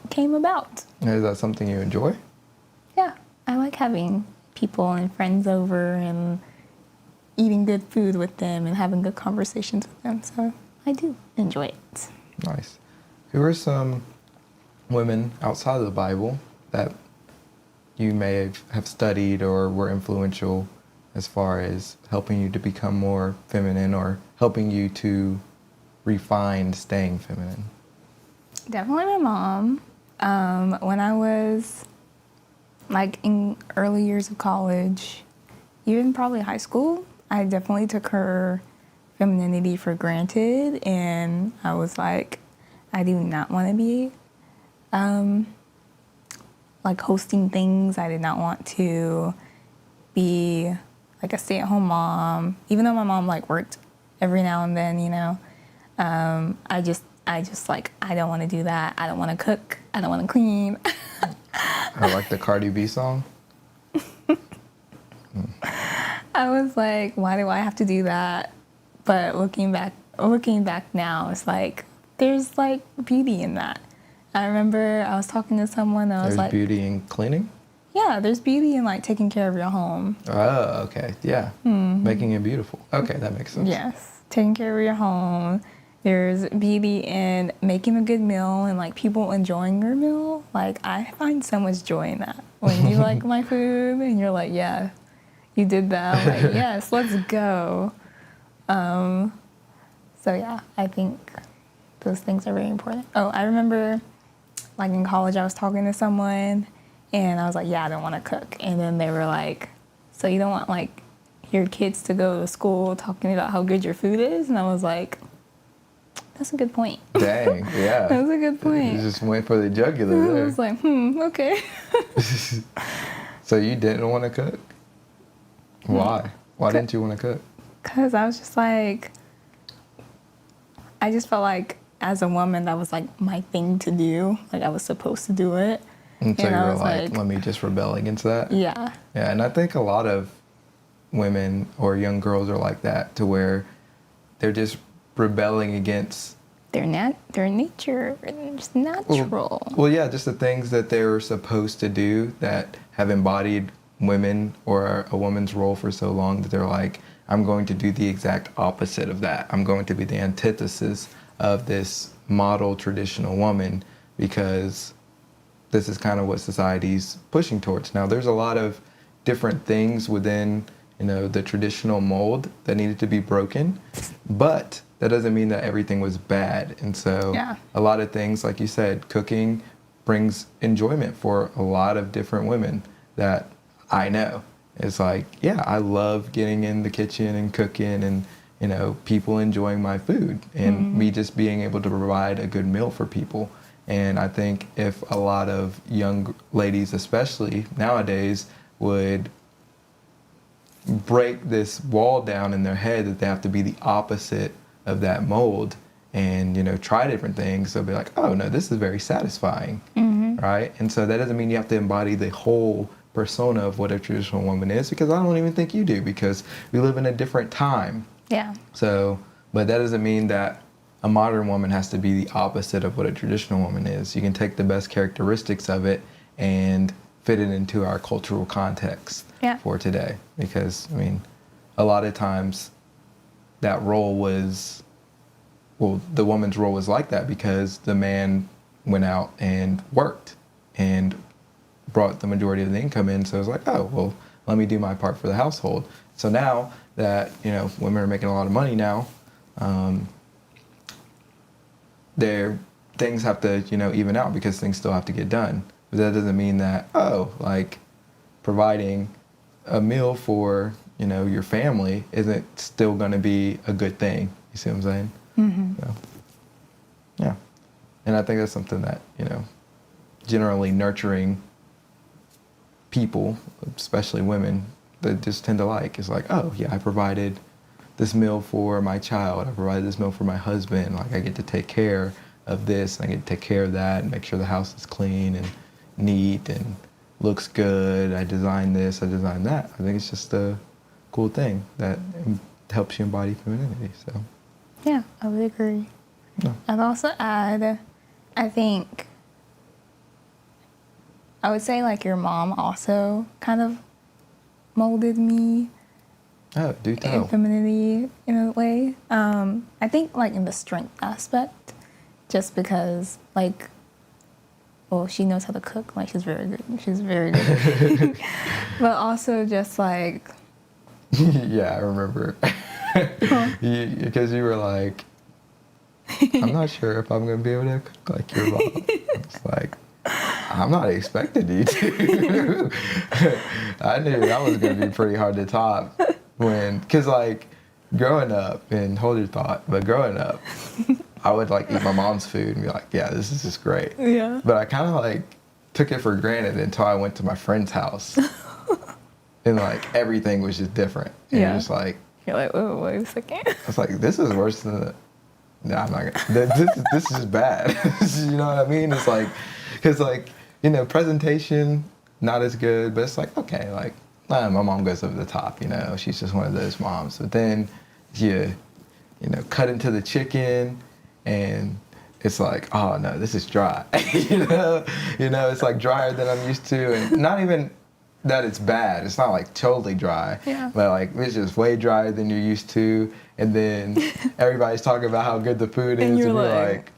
came about. Is that something you enjoy? Yeah, I like having people and friends over and eating good food with them and having good conversations with them. So I do enjoy it. Nice. Who are some women outside of the Bible that you may have studied or were influential as far as helping you to become more feminine or helping you to refine staying feminine? Definitely my mom. When I was like in early years of college, even probably high school, I definitely took her femininity for granted, and I was like, I do not want to be like hosting things. I did not want to be like a stay-at-home mom, even though my mom like worked every now and then, you know. I just like, I don't want to do that. I don't want to cook. I don't want to clean. Or like the Cardi B song? I was like, why do I have to do that? But looking back now, it's like there's like beauty in that. I remember I was talking to someone that was There's like, beauty in cleaning? yeah, there's beauty in like taking care of your home. Oh, okay. Yeah. Making it beautiful. Okay, that makes sense. Yes, taking care of your home. There's beauty in making a good meal and like people enjoying your meal. Like I find so much joy in that. When you like my food and you're like, yeah, you did that. I'm like, yes, let's go. So yeah, I think those things are very important. Oh, I remember like in college I was talking to someone and I was like, yeah, I don't want to cook. And then they were like, so you don't want like your kids to go to school talking about how good your food is? And I was like, that's a good point. Dang, yeah. That's a good You point. just went for the jugular I there. was like, okay. So you didn't want to cook? Why? Why didn't you want to cook? Because I was just like, I just felt like as a woman, that was like my thing to do. Like I was supposed to do it. And so And you I were was like, like- let me just rebel against that? Yeah. Yeah, and I think a lot of women or young girls are like that, to where they're just rebelling against, Their nature, they're just natural. well, yeah, just the things that they were supposed to do that have embodied women or a woman's role for so long, that they're like, I'm going to do the exact opposite of that. I'm going to be the antithesis of this model traditional woman, because this is kind of what society's pushing towards. Now, there's a lot of different things within, the traditional mold that needed to be broken, but that doesn't mean that everything was bad. And so Yeah. a lot of things, like you said, cooking brings enjoyment for a lot of different women that I know. It's like, yeah, I love getting in the kitchen and cooking and, people enjoying my food and me just being able to provide a good meal for people. And I think if a lot of young ladies, especially nowadays, would break this wall down in their head that they have to be the opposite of that mold and, try different things, they'll be like, oh, no, this is very satisfying, right? And so that doesn't mean you have to embody the whole persona of what a traditional woman is, because I don't even think you do, because we live in a different time. Yeah. So, but that doesn't mean that a modern woman has to be the opposite of what a traditional woman is. You can take the best characteristics of it and fit it into our cultural context for today. Because, a lot of times that role was, the woman's role was like that because the man went out and worked and brought the majority of the income in. So it was like, oh, well, let me do my part for the household. So now that, women are making a lot of money now, things have to, even out, because things still have to get done. But that doesn't mean that, providing a meal for, your family isn't still going to be a good thing. You see what I'm saying? Mm-hmm. So, yeah. And I think that's something that, generally nurturing people, especially women, that just tend to like. It's like, oh, yeah, I provided this meal for my child. I provided this meal for my husband. Like, I get to take care of this, and I get to take care of that, and make sure the house is clean and neat and looks good. I designed this, I designed that. I think it's just a cool thing that helps you embody femininity. So, Yeah, I would agree. yeah. I'd also add, I think, I would say like your mom also kind of molded me Oh, do in tell. femininity in a way. I think like in the strength aspect, just because like, well, she knows how to cook. Like she's very good. She's very good. at cooking. But also just like, Yeah, I remember. Because you were like, I'm not sure if I'm going to be able to cook like your mom. It's like, I'm not expecting you to. I knew that was going to be pretty hard to top because like growing up, and hold your thought, but growing up, I would like eat my mom's food and be like, yeah, this is just great. yeah. But I kind of like took it for granted until I went to my friend's house. And like everything was just different. And Yeah. you're just like, You're like, oh, wait a second. it's like, this is worse than the, no, I'm not gonna, this is bad. You know what I mean? It's like, because like presentation, not as good, but it's like, okay, like, my mom goes over the top, she's just one of those moms. But then you cut into the chicken and it's like, oh no, this is dry. It's like drier than I'm used to, and not even that it's bad. It's not like totally dry, but like it's just way drier than you're used to. And then everybody's talking about how good the food is, and you're like,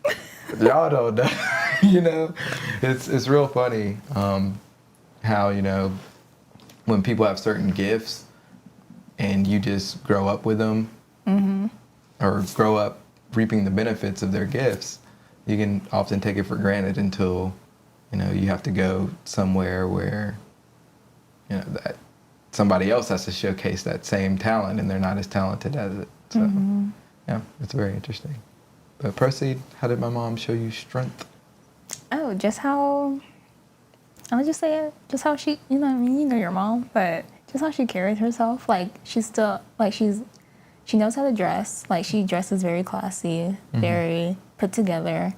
y'all don't know. It's real funny how when people have certain gifts and you just grow up with them, or grow up reaping the benefits of their gifts, you can often take it for granted until you have to go somewhere where that somebody else has to showcase that same talent and they're not as talented as it. So yeah, it's very interesting. But proceed. How did my mom show you strength? Oh, just how, I would just say it, just how she, you know your mom, but just how she carries herself. Like, she's still, like, she knows how to dress. Like, she dresses very classy, very put together.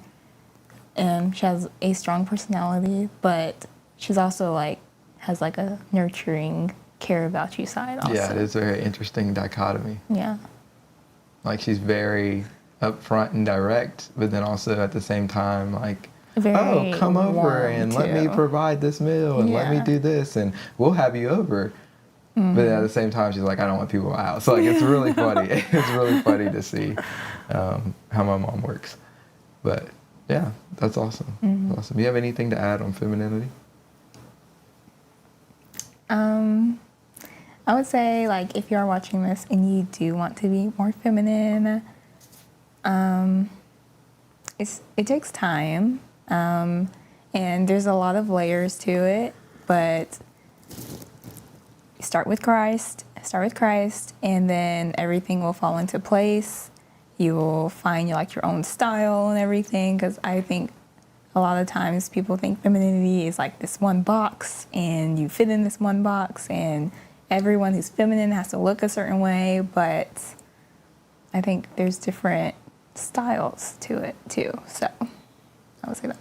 And she has a strong personality, but she's also, like, has, like, a nurturing, care about you side also. Yeah, it's a very interesting dichotomy. Yeah. Like, she's very upfront and direct, but then also at the same time, like, Very come over warm, and too. let me provide this meal and let me do this and we'll have you over. But at the same time, she's like, I don't want people out. So like, it's really funny. It's really funny to see how my mom works. But yeah, that's awesome. That's awesome. Do you have anything to add on femininity? I would say, like, if you are watching this and you do want to be more feminine, it takes time, and there's a lot of layers to it, but start with Christ, and then everything will fall into place. You will find your own style and everything, because I think a lot of times people think femininity is like this one box, and you fit in this one box, and everyone who's feminine has to look a certain way, but I think there's different styles to it too. So I would say that.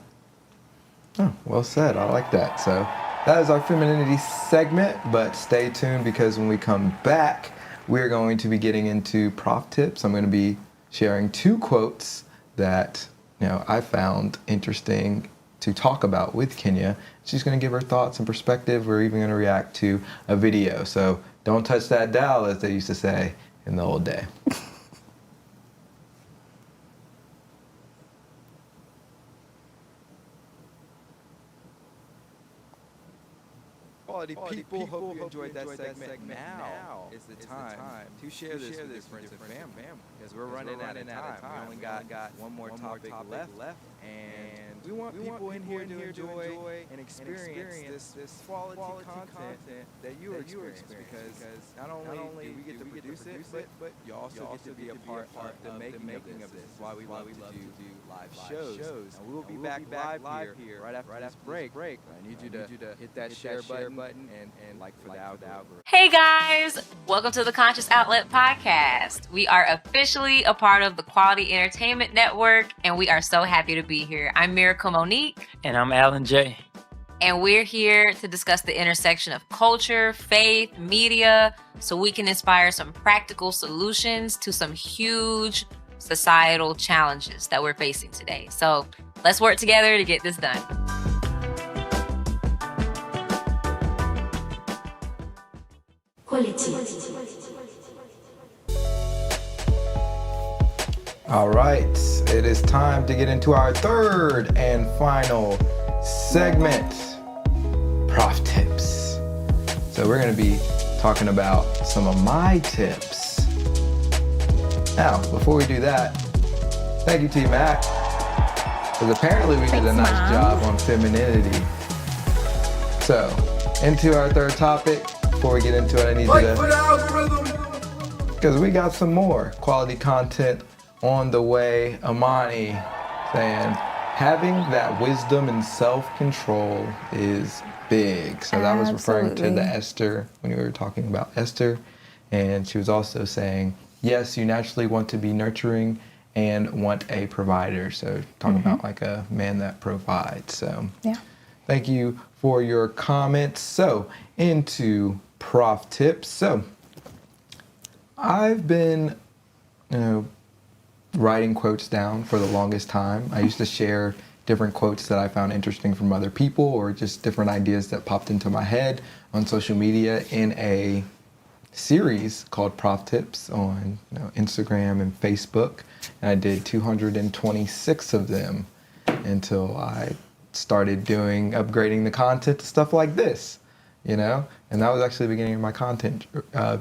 Oh, well said. I like that. So that is our femininity segment, but stay tuned because when we come back, we're going to be getting into prof tips. I'm going to be sharing 2 quotes that I found interesting to talk about with Kenya. She's going to give her thoughts and perspective. We're even going to react to a video. So don't touch that dial, as they used to say in the old day. Quality people, hope you enjoyed that segment. Now is the time to share this with your friends and family, because we're running out of time. We only got one more topic left, and we want people in here to enjoy and experience this quality content that you experience, because not only do we get to produce it, but you also get to be a part of the making of this. That's why we love to do live shows. And we will be back live here right after this break. I need you to hit that share button and like for the algorithm. Hey guys, welcome to the Conscious Outlet Podcast. We are officially a part of the Quality Entertainment Network, and we are so happy to be here. I'm Miracle Monique. And I'm Alan J. And we're here to discuss the intersection of culture, faith, media, so we can inspire some practical solutions to some huge societal challenges that we're facing today. So let's work together to get this done. Quality. All right, it is time to get into our third and final segment, prof tips. So we're going to be talking about some of my tips. Now, before we do that, thank you, T-Mac, because apparently we did a nice job on femininity. So, into our third topic. Before we get into it, I need you to, because we got some more quality content on the way. Amani saying, having that wisdom and self-control is big. So that was referring to the Esther, when we were talking about Esther. And she was also saying, yes, you naturally want to be nurturing and want a provider. So talking about like a man that provides. So Thank you for your comments. So, into prof tips. So, I've been, writing quotes down for the longest time. I used to share different quotes that I found interesting from other people or just different ideas that popped into my head on social media in a series called Prof Tips on Instagram and Facebook. And I did 226 of them until I started upgrading the content to stuff like this, And that was actually the beginning of my content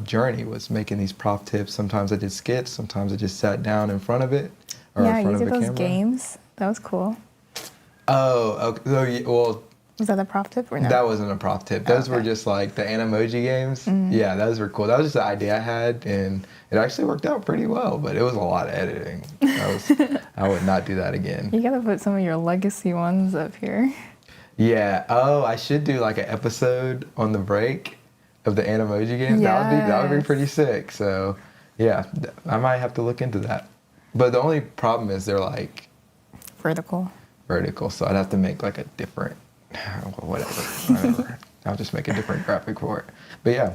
journey, was making these prof tips. Sometimes I did skits, sometimes I just sat down in front of it or in front you of did a those camera. games. That was cool. Oh, okay. So, well, Was that a prof tip or no? that wasn't a prof tip. Those were okay. just like the Animoji games. Yeah, those were cool. That was just an idea I had, and it actually worked out pretty well, but it was a lot of editing. I would not do that again. You gotta put some of your legacy ones up here. Yeah. Oh, I should do like an episode on the break of the Animoji games. That would be pretty sick. So, yeah, I might have to look into that. But the only problem is they're like Vertical. So I'd have to make like a different, whatever. I'll just make a different graphic for it. But yeah.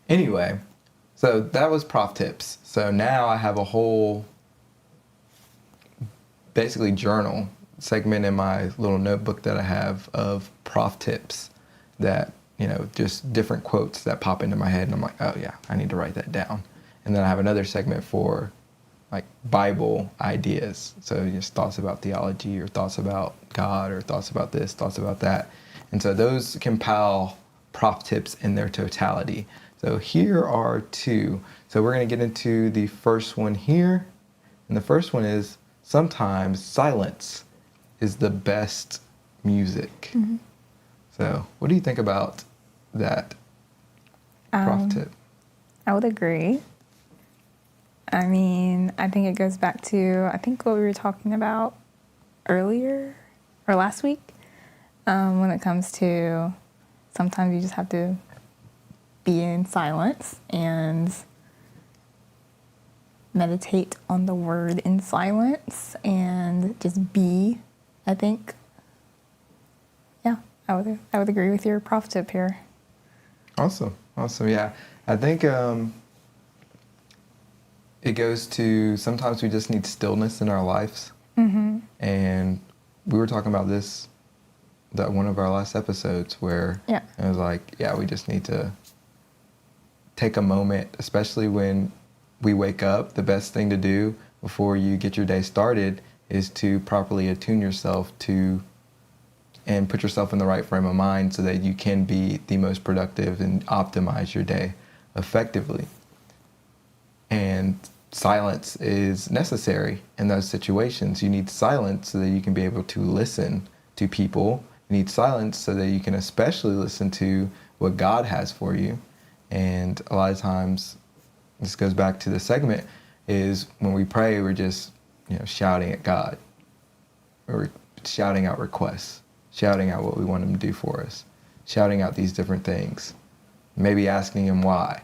Anyway, so that was prof tips. So now I have a whole basically journal segment in my little notebook that I have of prof tips that, just different quotes that pop into my head. And I'm like, oh yeah, I need to write that down. And then I have another segment for like Bible ideas. So just thoughts about theology or thoughts about God or thoughts about this, thoughts about that. And so those compile prof tips in their totality. So here are two. So we're going to get into the first one here. And the first one is, sometimes silence is the best music. Mm-hmm. So what do you think about that prof tip? I would agree. I mean, I think it goes back to, what we were talking about earlier or last week, when it comes to sometimes you just have to be in silence and meditate on the word in silence and just be, I think. Yeah, I would agree with your prof tip here. Awesome. Yeah, I think it goes to, sometimes we just need stillness in our lives. Mm-hmm. And we were talking about this, that one of our last episodes, where it was like, we just need to take a moment, especially when we wake up. The best thing to do before you get your day started is to properly attune yourself to and put yourself in the right frame of mind so that you can be the most productive and optimize your day effectively. And silence is necessary in those situations. You need silence so that you can be able to listen to people. You need silence so that you can especially listen to what God has for you. And a lot of times, this goes back to the segment, is when we pray, we're just, shouting at God. We're shouting out requests, shouting out what we want him to do for us, shouting out these different things, maybe asking him why,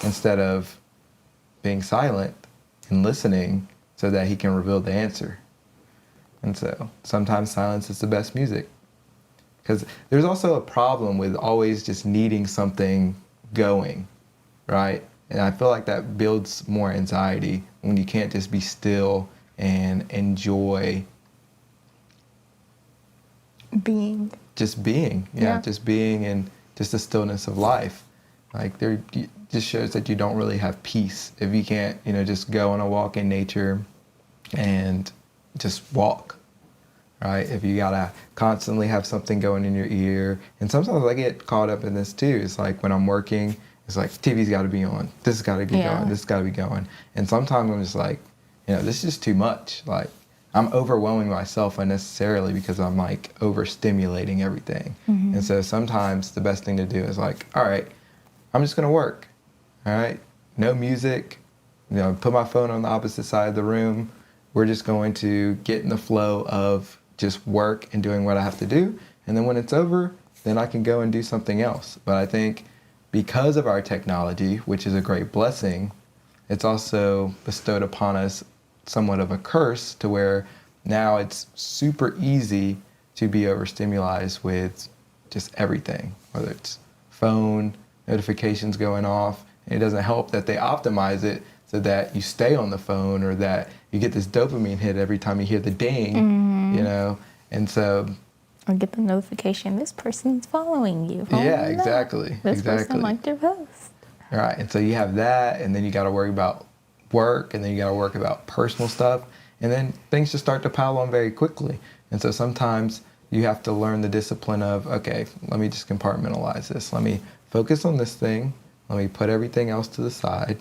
instead of being silent and listening so that he can reveal the answer. And so sometimes silence is the best music. Because there's also a problem with always just needing something going, right? And I feel like that builds more anxiety when you can't just be still and enjoy being. Just being, just being and just the stillness of life. Like, there just shows that you don't really have peace if you can't, just go on a walk in nature and just walk, right? If you gotta constantly have something going in your ear. And sometimes I get caught up in this too. It's like when I'm working, it's like TV's gotta be on. This has gotta be going. This has gotta be going. And sometimes I'm just like, this is just too much. Like, I'm overwhelming myself unnecessarily because I'm like overstimulating everything. Mm-hmm. And so sometimes the best thing to do is like, all right, I'm just gonna work. All right, no music, put my phone on the opposite side of the room. We're just going to get in the flow of just work and doing what I have to do. And then when it's over, then I can go and do something else. But I think because of our technology, which is a great blessing, it's also bestowed upon us somewhat of a curse, to where now it's super easy to be overstimulated with just everything, whether it's phone, notifications going off. And it doesn't help that they optimize it so that you stay on the phone or that you get this dopamine hit every time you hear the ding, you know? And so... Or get the notification, this person's following you. Oh, yeah, no. exactly. This exactly. person liked your post. Right, and so you have that, and then you got to worry about work, and then you got to worry about personal stuff, and then things just start to pile on very quickly. And so sometimes you have to learn the discipline of, okay, let me just compartmentalize this. Let me focus on this thing. Let me put everything else to the side,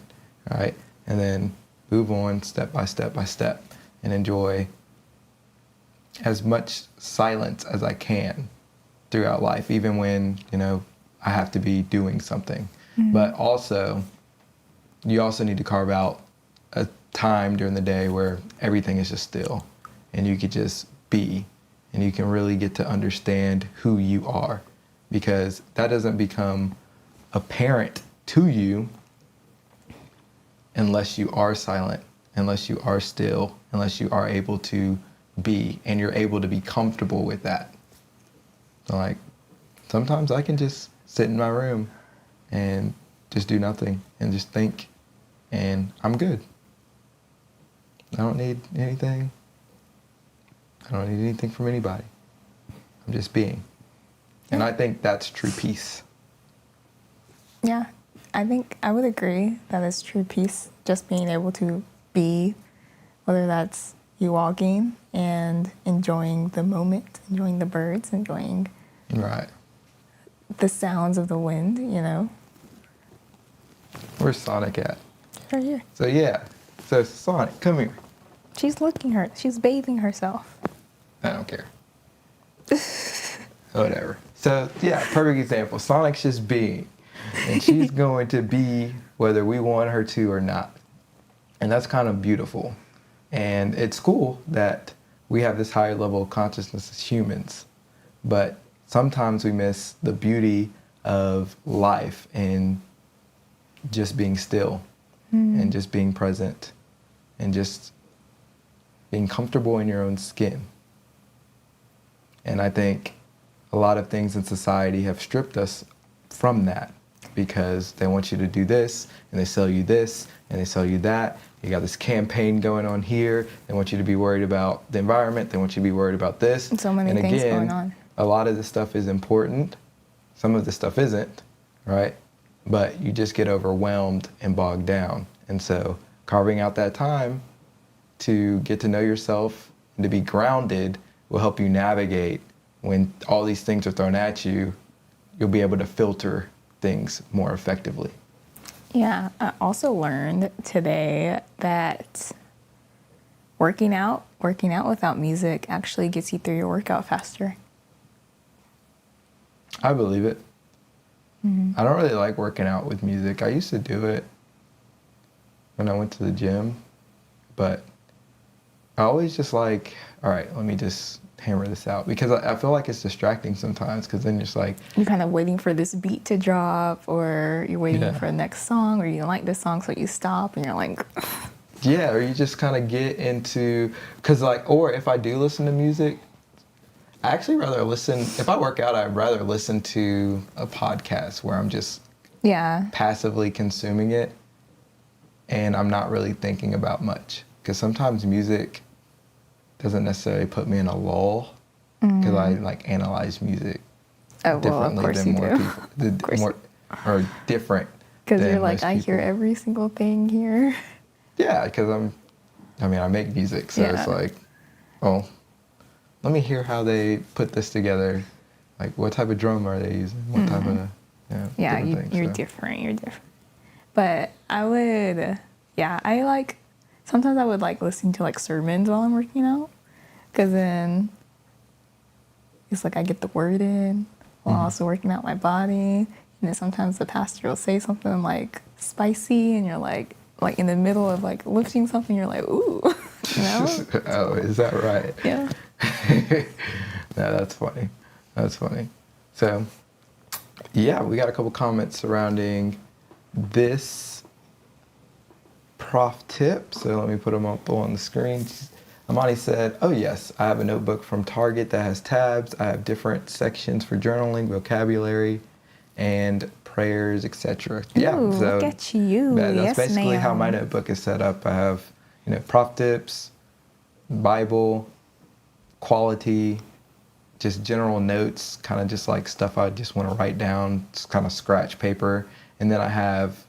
right? And then move on step by step by step and enjoy as much silence as I can throughout life, even when, you know, I have to be doing something. But also, you also need to carve out a time during the day where everything is just still and you could just be, and you can really get to understand who you are, because that doesn't become apparent to you unless you are silent, unless you are still, unless you are able to be, and you're able to be comfortable with that. So like, sometimes I can just sit in my room and just do nothing and just think, and I'm good. I don't need anything. I don't need anything from anybody. I'm just being. And I think that's true peace. Yeah, I think I would agree that it's true peace, just being able to be, whether that's you walking and enjoying the moment, enjoying the birds, enjoying Right. the sounds of the wind, you know. Where's Sonic at? Right here. So yeah. So Sonic, come here. She's bathing herself. I don't care. Whatever. So yeah, perfect example. Sonic's just being. And she's going to be whether we want her to or not. And that's kind of beautiful. And it's cool that we have this higher level of consciousness as humans. But sometimes we miss the beauty of life and just being still and just being present and just being comfortable in your own skin. And I think a lot of things in society have stripped us from that, because they want you to do this and they sell you this and they sell you that. You got this campaign going on here. They want you to be worried about the environment. They want you to be worried about this. So many things going on. A lot of this stuff is important. Some of the stuff isn't, right? But you just get overwhelmed and bogged down. And so carving out that time to get to know yourself and to be grounded will help you navigate when all these things are thrown at you. You'll be able to filter things more effectively. Yeah, I also learned today that working out without music actually gets you through your workout faster. I believe it. I don't really like working out with music. I used to do it when I went to the gym, but I always just like, all right, let me just hammer this out, because I feel like it's distracting sometimes, because then it's like You're kind of waiting for this beat to drop, or you're waiting for the next song, or you don't like this song, so you stop and you're like, yeah, or you just kind of get into, because like, or if I do listen to music, I actually rather listen, if I work out, I'd rather listen to a podcast where I'm just yeah, passively consuming it and I'm not really thinking about much. Because sometimes music doesn't necessarily put me in a lull, because I like analyze music differently than more people. Or different. Because you're like, I hear every single thing here. Yeah, because I make music, so it's like, oh, let me hear how they put this together. Like, what type of drum are they using? What type of, You're different. You're different. But I would, sometimes I would like listening to like sermons while I'm working out, because then it's like I get the word in while also working out my body. And then sometimes the pastor will say something like spicy, and you're like in the middle of like lifting something, you're like, ooh, you know? Oh, is that right? Yeah. No, that's funny. That's funny. So, yeah, we got a couple comments surrounding this prof tip. So let me put them up on the screen. Amani said, oh yes, I have a notebook from Target that has tabs. I have different sections for journaling, vocabulary, and prayers, etc. Yeah, Ooh, so look at you. that's Yes, basically how my ma'am. notebook is set up. I have, prop tips, Bible, quality, just general notes, kind of just like stuff I just want to write down, just kind of scratch paper. And then I have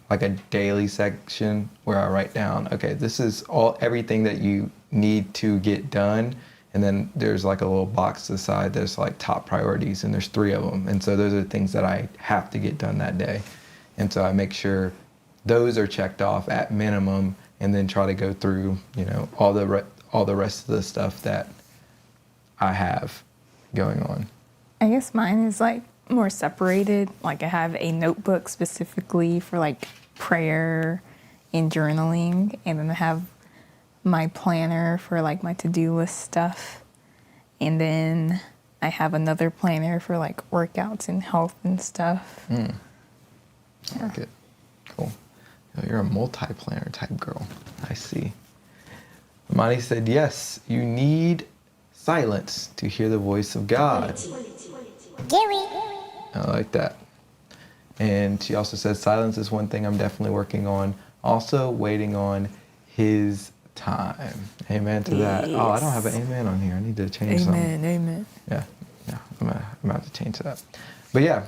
like a daily section where I write down, okay, this is everything that you need to get done. And then there's like a little box to the side that's like top priorities, and there's 3 of them. And so those are the things that I have to get done that day. And so I make sure those are checked off at minimum, and then try to go through, all the rest of the stuff that I have going on. I guess mine is like more separated. Like I have a notebook specifically for like prayer and journaling, and then I have my planner for like my to-do list stuff, and then I have another planner for like workouts and health and stuff. I like it. Cool. You're a multi-planner type girl. I see. Amani said, yes, you need silence to hear the voice of God. I like that. And she also says, silence is one thing I'm definitely working on. Also waiting on his time. Amen to that. Oh, I don't have an amen on here. I need to change something. Amen. Yeah, I'm gonna have to change that. But yeah,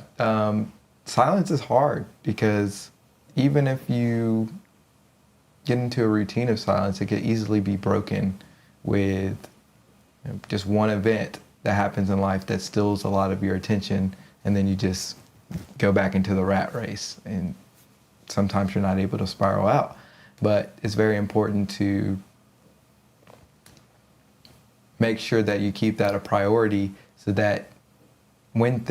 silence is hard, because even if you get into a routine of silence, it could easily be broken with just one event that happens in life that steals a lot of your attention, and then you just go back into the rat race, and sometimes you're not able to spiral out. But it's very important to make sure that you keep that a priority, so that when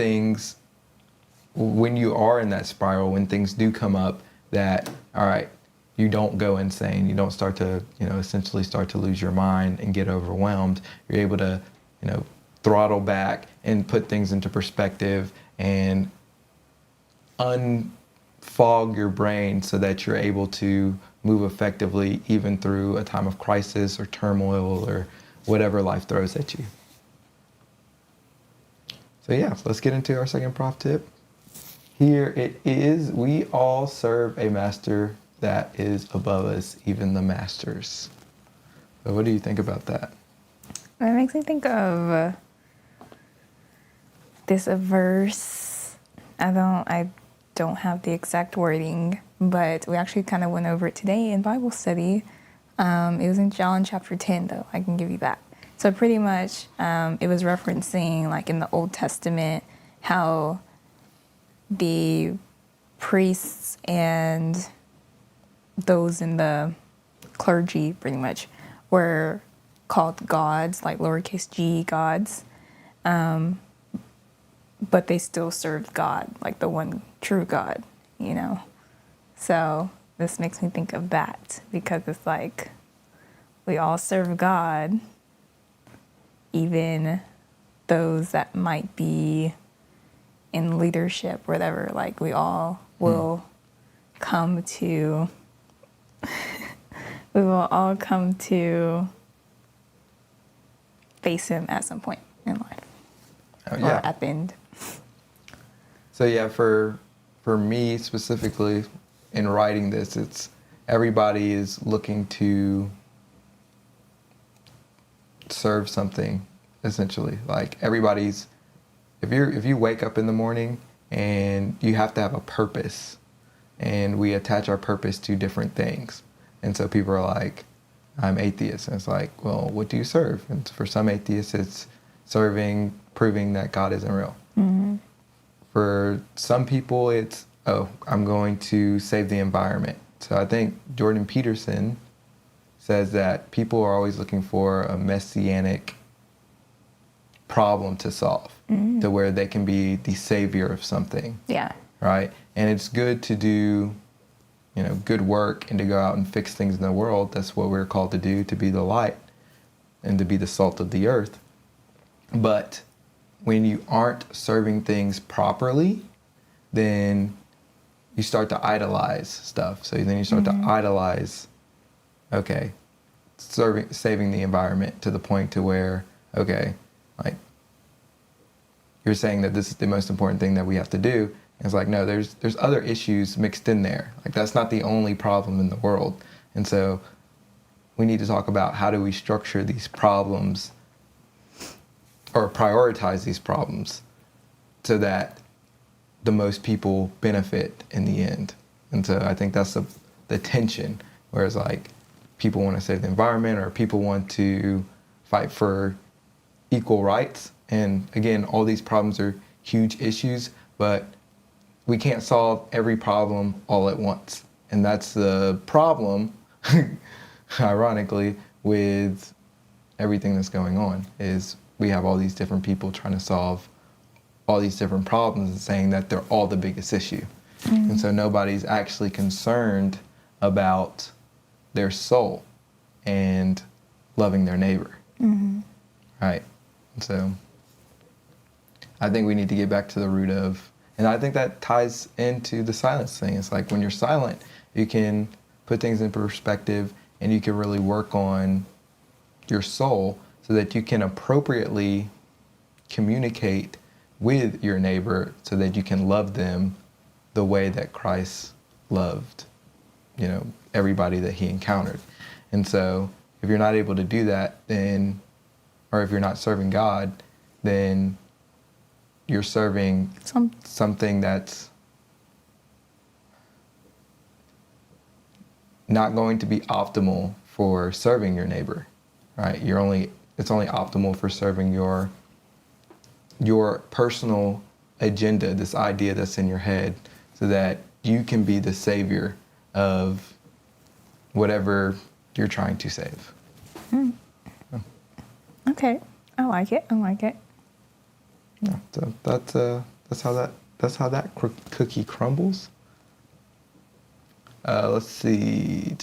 you are in that spiral, when things do come up, that, all right, you don't go insane. You don't start to, essentially start to lose your mind and get overwhelmed. You're able to, throttle back and put things into perspective and unfog your brain, so that you're able to move effectively even through a time of crisis or turmoil or whatever life throws at you. So yeah, let's get into our second prof tip. Here it is. We all serve a master that is above us, even the masters. So what do you think about that? That makes me think of this verse. I don't have the exact wording, but we actually kind of went over it today in Bible study. It was in John chapter 10, though. I can give you that. So pretty much it was referencing, like in the Old Testament, how the priests and those in the clergy pretty much were called gods, like lowercase g gods. But they still served God, like the one true God, So this makes me think of that, because it's like we all serve God, even those that might be in leadership, whatever. Like we all will come to, we will all come to face Him at some point in life, Oh, yeah. or at the end. So yeah, for me specifically, in writing this, it's everybody is looking to serve something, essentially. Like everybody's, if you wake up in the morning and you have to have a purpose, and we attach our purpose to different things. And so people are like, I'm atheist. And it's like, well, what do you serve? And for some atheists, it's proving that God isn't real. Mm-hmm. For some people, it's, I'm going to save the environment. So I think Jordan Peterson says that people are always looking for a messianic problem to solve, to where they can be the savior of something. Yeah. Right? And it's good to do, good work and to go out and fix things in the world. That's what we're called to do, to be the light and to be the salt of the earth. But when you aren't serving things properly, then you start to idolize stuff. So then you start to idolize, okay, saving the environment to the point to where, okay, like, you're saying that this is the most important thing that we have to do. And it's like, no, there's other issues mixed in there. Like, that's not the only problem in the world. And so we need to talk about how do we structure these problems or prioritize these problems so that the most people benefit in the end. And so I think that's the tension, whereas like people want to save the environment or people want to fight for equal rights. And again, all these problems are huge issues, but we can't solve every problem all at once. And that's the problem, ironically, with everything that's going on, is we have all these different people trying to solve all these different problems and saying that they're all the biggest issue. And so nobody's actually concerned about their soul and loving their neighbor. Right? And so I think we need to get back to the root of, and I think that ties into the silence thing. It's like when you're silent, you can put things in perspective and you can really work on your soul so that you can appropriately communicate with your neighbor so that you can love them the way that Christ loved, everybody that he encountered. And so if you're not able to do that, then, or if you're not serving God, then you're serving something that's not going to be optimal for serving your neighbor, right? It's only optimal for serving your personal agenda, this idea that's in your head, so that you can be the savior of whatever you're trying to save. Okay, I like it. Yeah, so that's how that cookie crumbles. Let's see.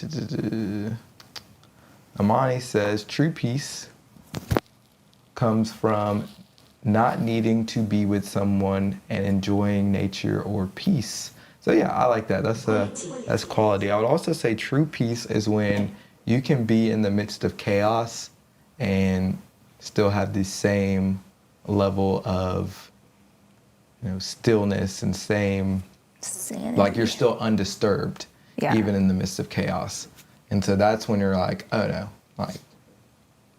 Amani says true peace comes from not needing to be with someone and enjoying nature or peace. So yeah, I like that. That's quality. I would also say true peace is when you can be in the midst of chaos and still have the same level of stillness and same Sanity. like you're still undisturbed even in the midst of chaos. And so that's when you're like, oh no, like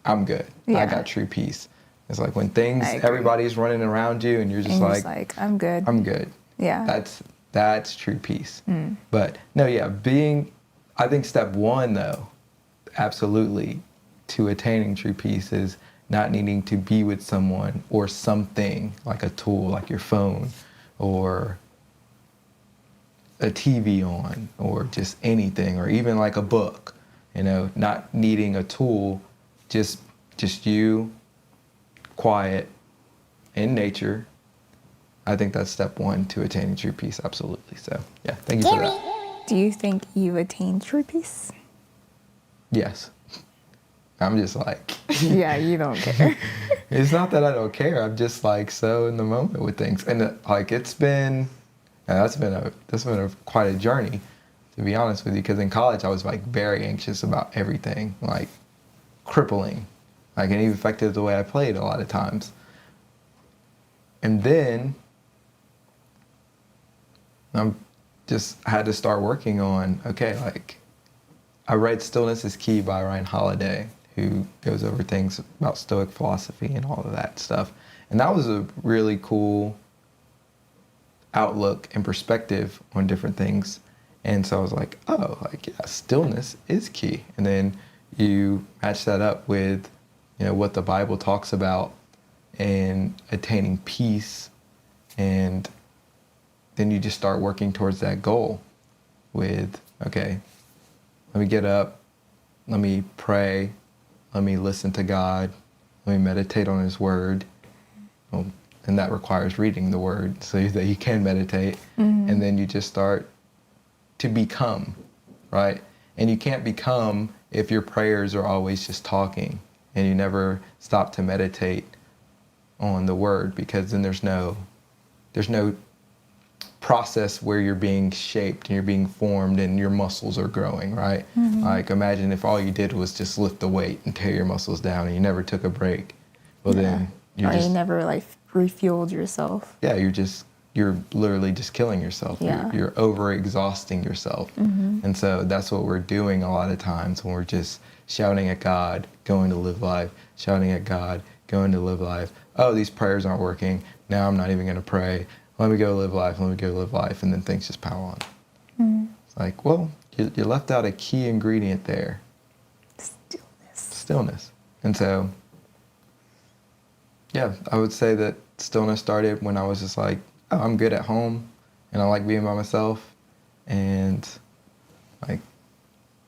I'm good. I got true peace. It's like when everybody's running around you and you're just like I'm good. I'm good. Yeah. That's true peace. But no, I think step one though, absolutely, to attaining true peace is not needing to be with someone or something like a tool, like your phone or a TV on or just anything, or even like a book, not needing a tool, just you, quiet, in nature. I think that's step one to attaining true peace, absolutely. So yeah, thank you for that. Do you think you've attained true peace? Yes. I'm just like... Yeah, you don't care. It's not that I don't care. I'm just like so in the moment with things. And like it's been... that's been quite a journey, to be honest with you, because in college I was like very anxious about everything, like crippling, like, and it even affected the way I played a lot of times. And then I had to start working on, okay, like I read Stillness is Key by Ryan Holiday, who goes over things about Stoic philosophy and all of that stuff. And that was a really cool outlook and perspective on different things. And so I was like, oh, like, yeah, stillness is key. And then you match that up with, what the Bible talks about and attaining peace. And then you just start working towards that goal with, okay, let me get up, let me pray, let me listen to God, let me meditate on his word. Well, and that requires reading the word so that you can meditate. And then you just start to become, right? And you can't become if your prayers are always just talking and you never stop to meditate on the word, because then there's no process where you're being shaped and you're being formed and your muscles are growing, right? Like imagine if all you did was just lift the weight and tear your muscles down and you never took a break. Well, then you or you never like refueled yourself. Yeah, you're literally just killing yourself. Yeah. You're over exhausting yourself. And so that's what we're doing a lot of times when we're just shouting at God, going to live life, shouting at God, going to live life. Oh, these prayers aren't working. Now I'm not even going to pray. Let me go live life. Let me go live life. And then things just pile on. It's like, well, you left out a key ingredient there. Stillness. And so, yeah, I would say that stillness started when I was just like, oh, I'm good at home and I like being by myself. And like,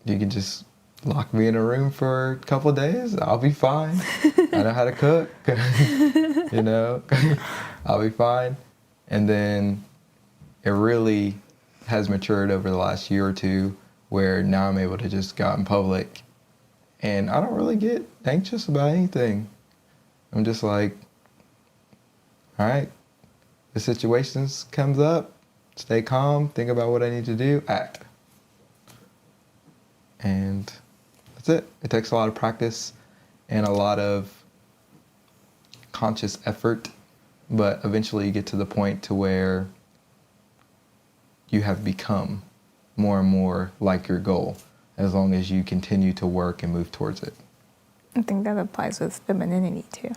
you can just lock me in a room for a couple of days. I'll be fine. I know how to cook. You know, I'll be fine. And then it really has matured over the last year or two where now I'm able to just go out in public and I don't really get anxious about anything. I'm just like, all right, the situations comes up, stay calm, think about what I need to do, act. And that's it. It takes a lot of practice and a lot of conscious effort, but eventually you get to the point to where you have become more and more like your goal as long as you continue to work and move towards it. I think that applies with femininity too.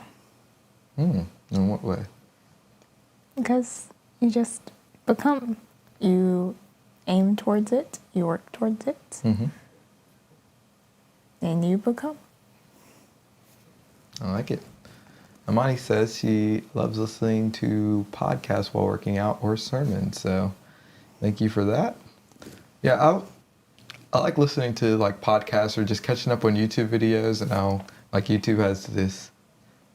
In what way? Because you just become. You aim towards it, you work towards it, and you become. I like it. Amani says she loves listening to podcasts while working out or sermons, so thank you for that. Yeah, I like listening to like podcasts or just catching up on YouTube videos, and how like YouTube has this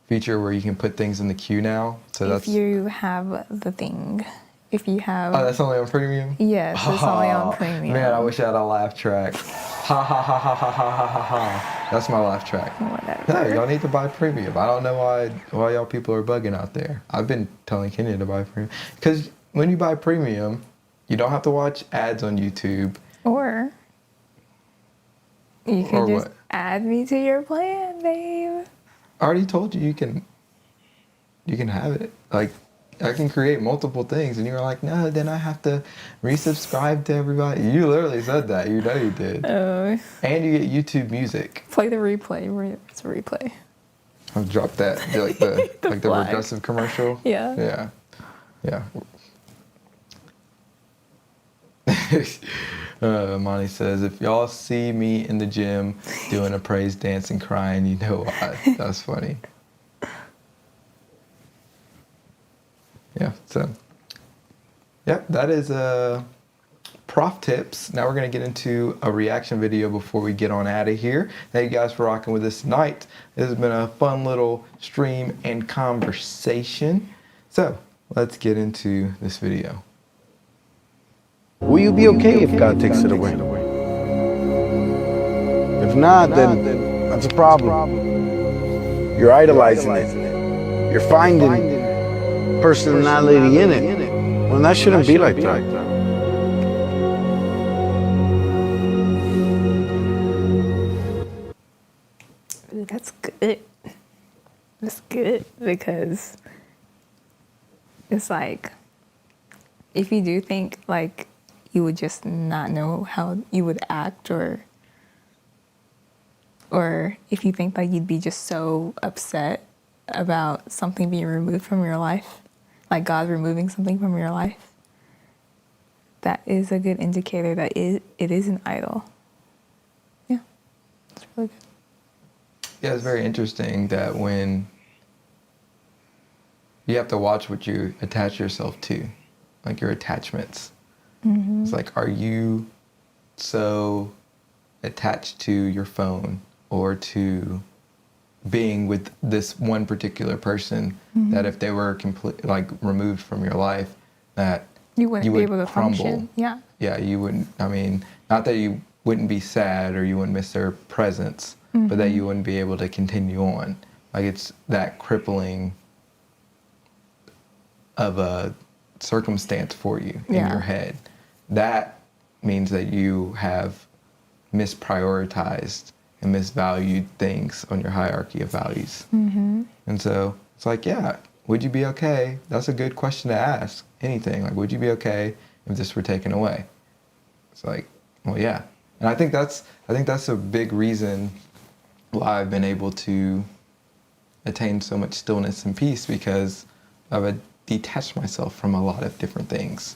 feature where you can put things in the queue now. So If you have the thing. If you have... Oh, that's only on premium? Yes, it's only on premium. Man, I wish I had a laugh track. Ha ha ha ha ha ha ha ha. That's my laugh track. Whatever. No, y'all need to buy premium. I don't know why y'all people are bugging out there. I've been telling Kenya to buy premium. Because when you buy premium, you don't have to watch ads on YouTube. Or you can Or just what? add me to your plan, babe. I already told you you can have it. Like, I can create multiple things, and you were like, no, then I have to resubscribe to everybody. You literally said that. You know you did. And you get YouTube Music. Play the replay. It's a replay. I've dropped that, like the flag. progressive commercial. Yeah. Yeah. Monty says, if y'all see me in the gym doing a praise dance and crying, you know why. That's funny. Yeah, so, yep, that is prof tips. Now we're going to get into a reaction video before we get on out of here. Thank you guys for rocking with us tonight. This has been a fun little stream and conversation. So, let's get into this video. Will you be okay if God takes it away? If not, then that's a problem. You're idolizing it. You're finding personality in it. Well, that shouldn't be like that. Ooh, that's good. That's good because it's like if you do think like you would just not know how you would act, or if you think like you'd be just so upset about something being removed from your life, like God removing something from your life, that is a good indicator that it is an idol. Yeah, it's really good. Yeah, it's very interesting that when you have to watch what you attach yourself to, like your attachments. It's like, are you so attached to your phone or to being with this one particular person that if they were removed from your life, that You wouldn't be able to crumble. function. Yeah. Yeah, you wouldn't. I mean, not that you wouldn't be sad or you wouldn't miss their presence, but that you wouldn't be able to continue on. Like, it's that crippling of a circumstance for you in Yeah. your head. That means that you have misprioritized and misvalued things on your hierarchy of values. Mm-hmm. And so it's like, yeah, would you be okay? That's a good question to ask. Anything like, would you be okay if this were taken away? It's like, well, yeah. And I think that's a big reason why I've been able to attain so much stillness and peace, because I've detached myself from a lot of different things.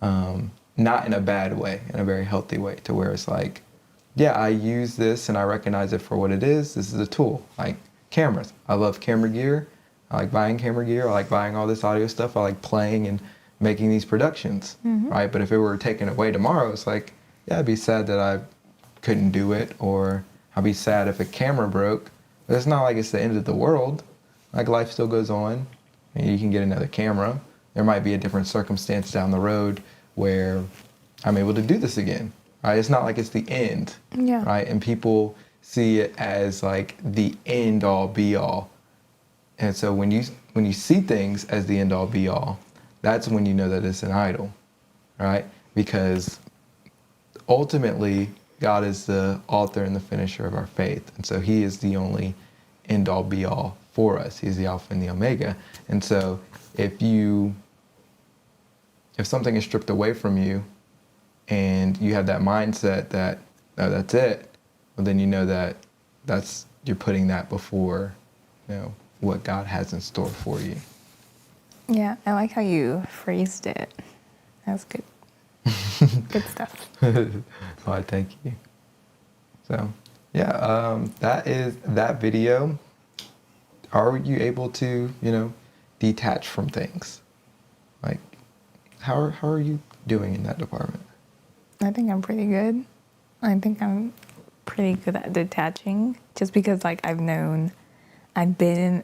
Not in a bad way, in a very healthy way, to where it's like, yeah, I use this and I recognize it for what it is. This is a tool, like cameras. I love camera gear. I like buying camera gear. I like buying all this audio stuff. I like playing and making these productions, right? But if it were taken away tomorrow, it's like, yeah, I'd be sad that I couldn't do it, or I'd be sad if a camera broke. But it's not like it's the end of the world. Like, life still goes on, and you can get another camera. There might be a different circumstance down the road where I'm able to do this again, right? It's not like it's the end, Yeah. right? And people see it as like the end all be all. And so when you see things as the end all be all, that's when you know that it's an idol, right? Because ultimately, God is the author and the finisher of our faith. And so he is the only end all be all for us. He's the Alpha and the Omega. And so if something is stripped away from you and you have that mindset that, oh, that's it, well, then you know that you're putting that before, what God has in store for you. Yeah, I like how you phrased it. That was good. Good stuff. Why, thank you. So, yeah, that is that video. Are you able to, detach from things? Like, how are you doing in that department? I think I'm pretty good. I think I'm pretty good at detaching, just because I've been in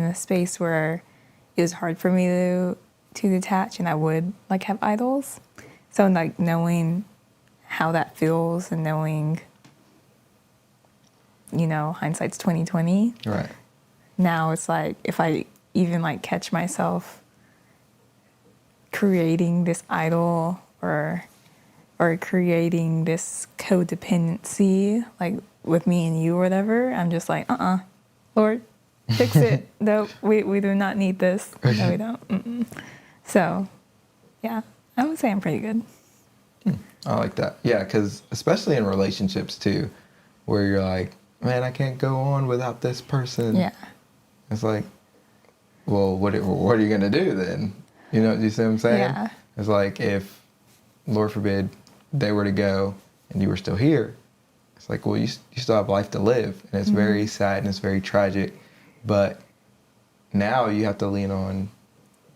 a space where it was hard for me to detach, and I would have idols. So knowing how that feels, and knowing, hindsight's 2020. Right. Now it's if I even catch myself creating this idol or creating this codependency with me and you or whatever, I'm just Lord, fix it. No, we do not need this. No, we don't. Mm-mm. So, yeah, I would say I'm pretty good. I like that. Yeah, because especially in relationships too, where you're like, man, I can't go on without this person. Yeah. It's like, well, what are you gonna do then? Do you see what I'm saying? Yeah. It's like, if, Lord forbid, they were to go and you were still here, it's like, well, you still have life to live, and it's very sad and it's very tragic, but now you have to lean on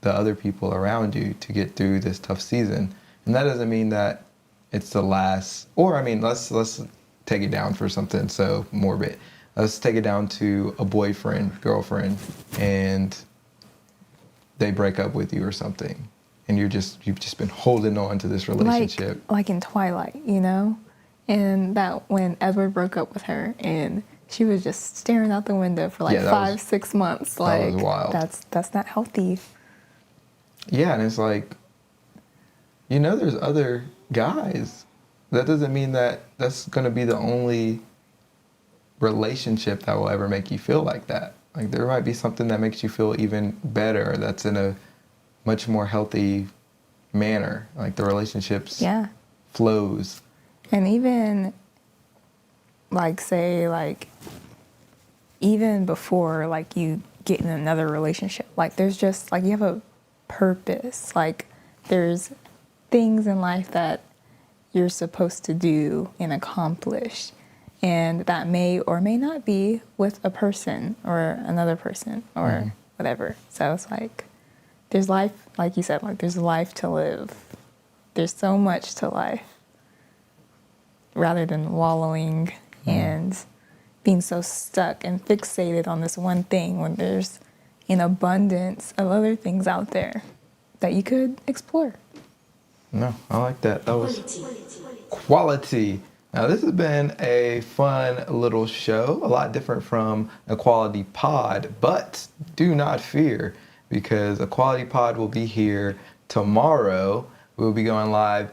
the other people around you to get through this tough season. And that doesn't mean that it's the last, or let's take it down for something so morbid. Let's take it down to a boyfriend, girlfriend, and they break up with you or something, and you've just been holding on to this relationship. Like in Twilight, and that when Edward broke up with her and she was just staring out the window for 5-6 months. That was wild. That's not healthy. Yeah, and it's like, there's other guys. That doesn't mean that that's going to be the only relationship that will ever make you feel like that. There might be something that makes you feel even better, that's in a much more healthy manner. The relationships flows. And even even before you get in another relationship, there's just you have a purpose. There's things in life that you're supposed to do and accomplish, and that may or may not be with a person or another person or whatever. So it's there's life, like you said, there's life to live. There's so much to life, rather than wallowing and being so stuck and fixated on this one thing when there's an abundance of other things out there that you could explore. No, I like that. That was quality. Now, this has been a fun little show, a lot different from a quality pod, but do not fear. because Equality Pod will be here tomorrow. We'll be going live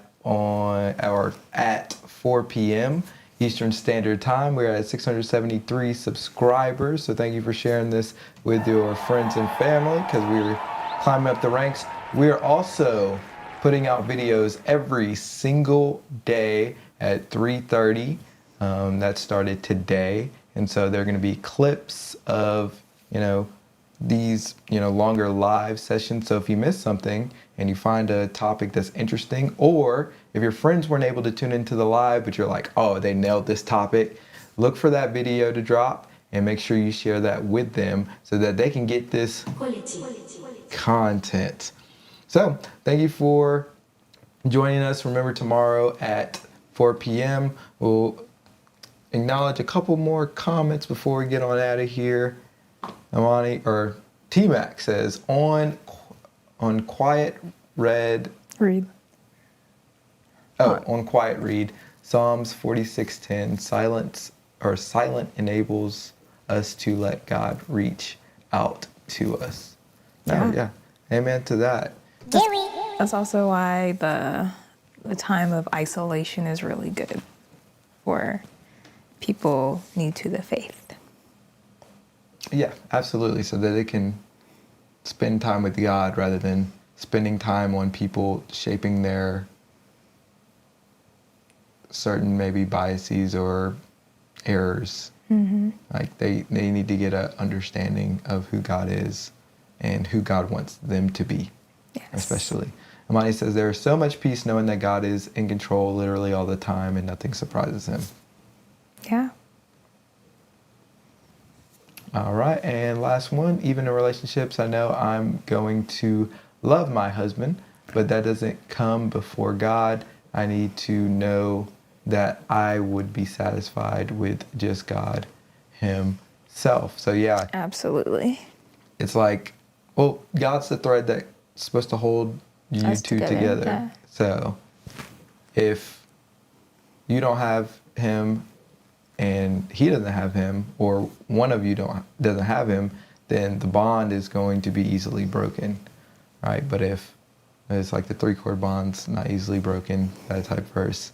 at 4 p.m. Eastern Standard Time. We're at 673 subscribers, so thank you for sharing this with your friends and family because we're climbing up the ranks. We're also putting out videos every single day at 3:30. That started today, and so they're going to be clips of these longer live sessions. So if you miss something and you find a topic that's interesting, or if your friends weren't able to tune into the live but you're like, oh, they nailed this topic, look for that video to drop and make sure you share that with them so that they can get this content. So thank you for joining us. Remember, tomorrow at 4 p.m. we'll acknowledge a couple more comments before we get on out of here. Amani or T-Mac says on Quiet Read. On Quiet Read, Psalms 46:10, silent enables us to let God reach out to us. Yeah. Amen to that. That's also why the time of isolation is really good for people new to the faith. Yeah, absolutely. So that they can spend time with God rather than spending time on people shaping their certain maybe biases or errors. Mm-hmm. Like they need to get an understanding of who God is and who God wants them to be, especially. Amani says there is so much peace knowing that God is in control literally all the time and nothing surprises him. Yeah. All right, and last one, even in relationships, I know I'm going to love my husband, but that doesn't come before God. I need to know that I would be satisfied with just God himself. So yeah. Absolutely. It's like, well, God's the thread that's supposed to hold you Us two together. Yeah. So if you don't have him and he doesn't have him, or one of you doesn't have him, then the bond is going to be easily broken, right? But if it's like the 3-chord bond's not easily broken, that type of verse.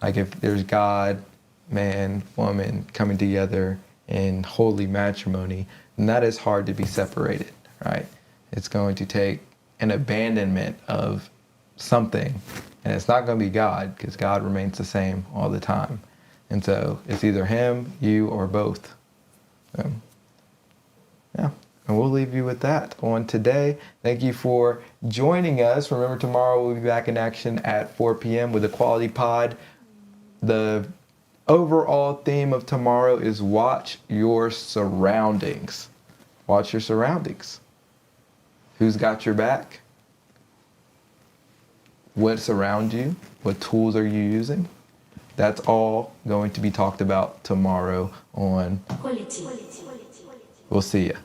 Like if there's God, man, woman coming together in holy matrimony, then that is hard to be separated, right? It's going to take an abandonment of something, and it's not going to be God, because God remains the same all the time. And so it's either him, you, or both. Yeah, and we'll leave you with that on today. Thank you for joining us. Remember, tomorrow we'll be back in action at 4 p.m. with Equality Pod. The overall theme of tomorrow is watch your surroundings. Watch your surroundings. Who's got your back? What's around you? What tools are you using? That's all going to be talked about tomorrow on. We'll see ya.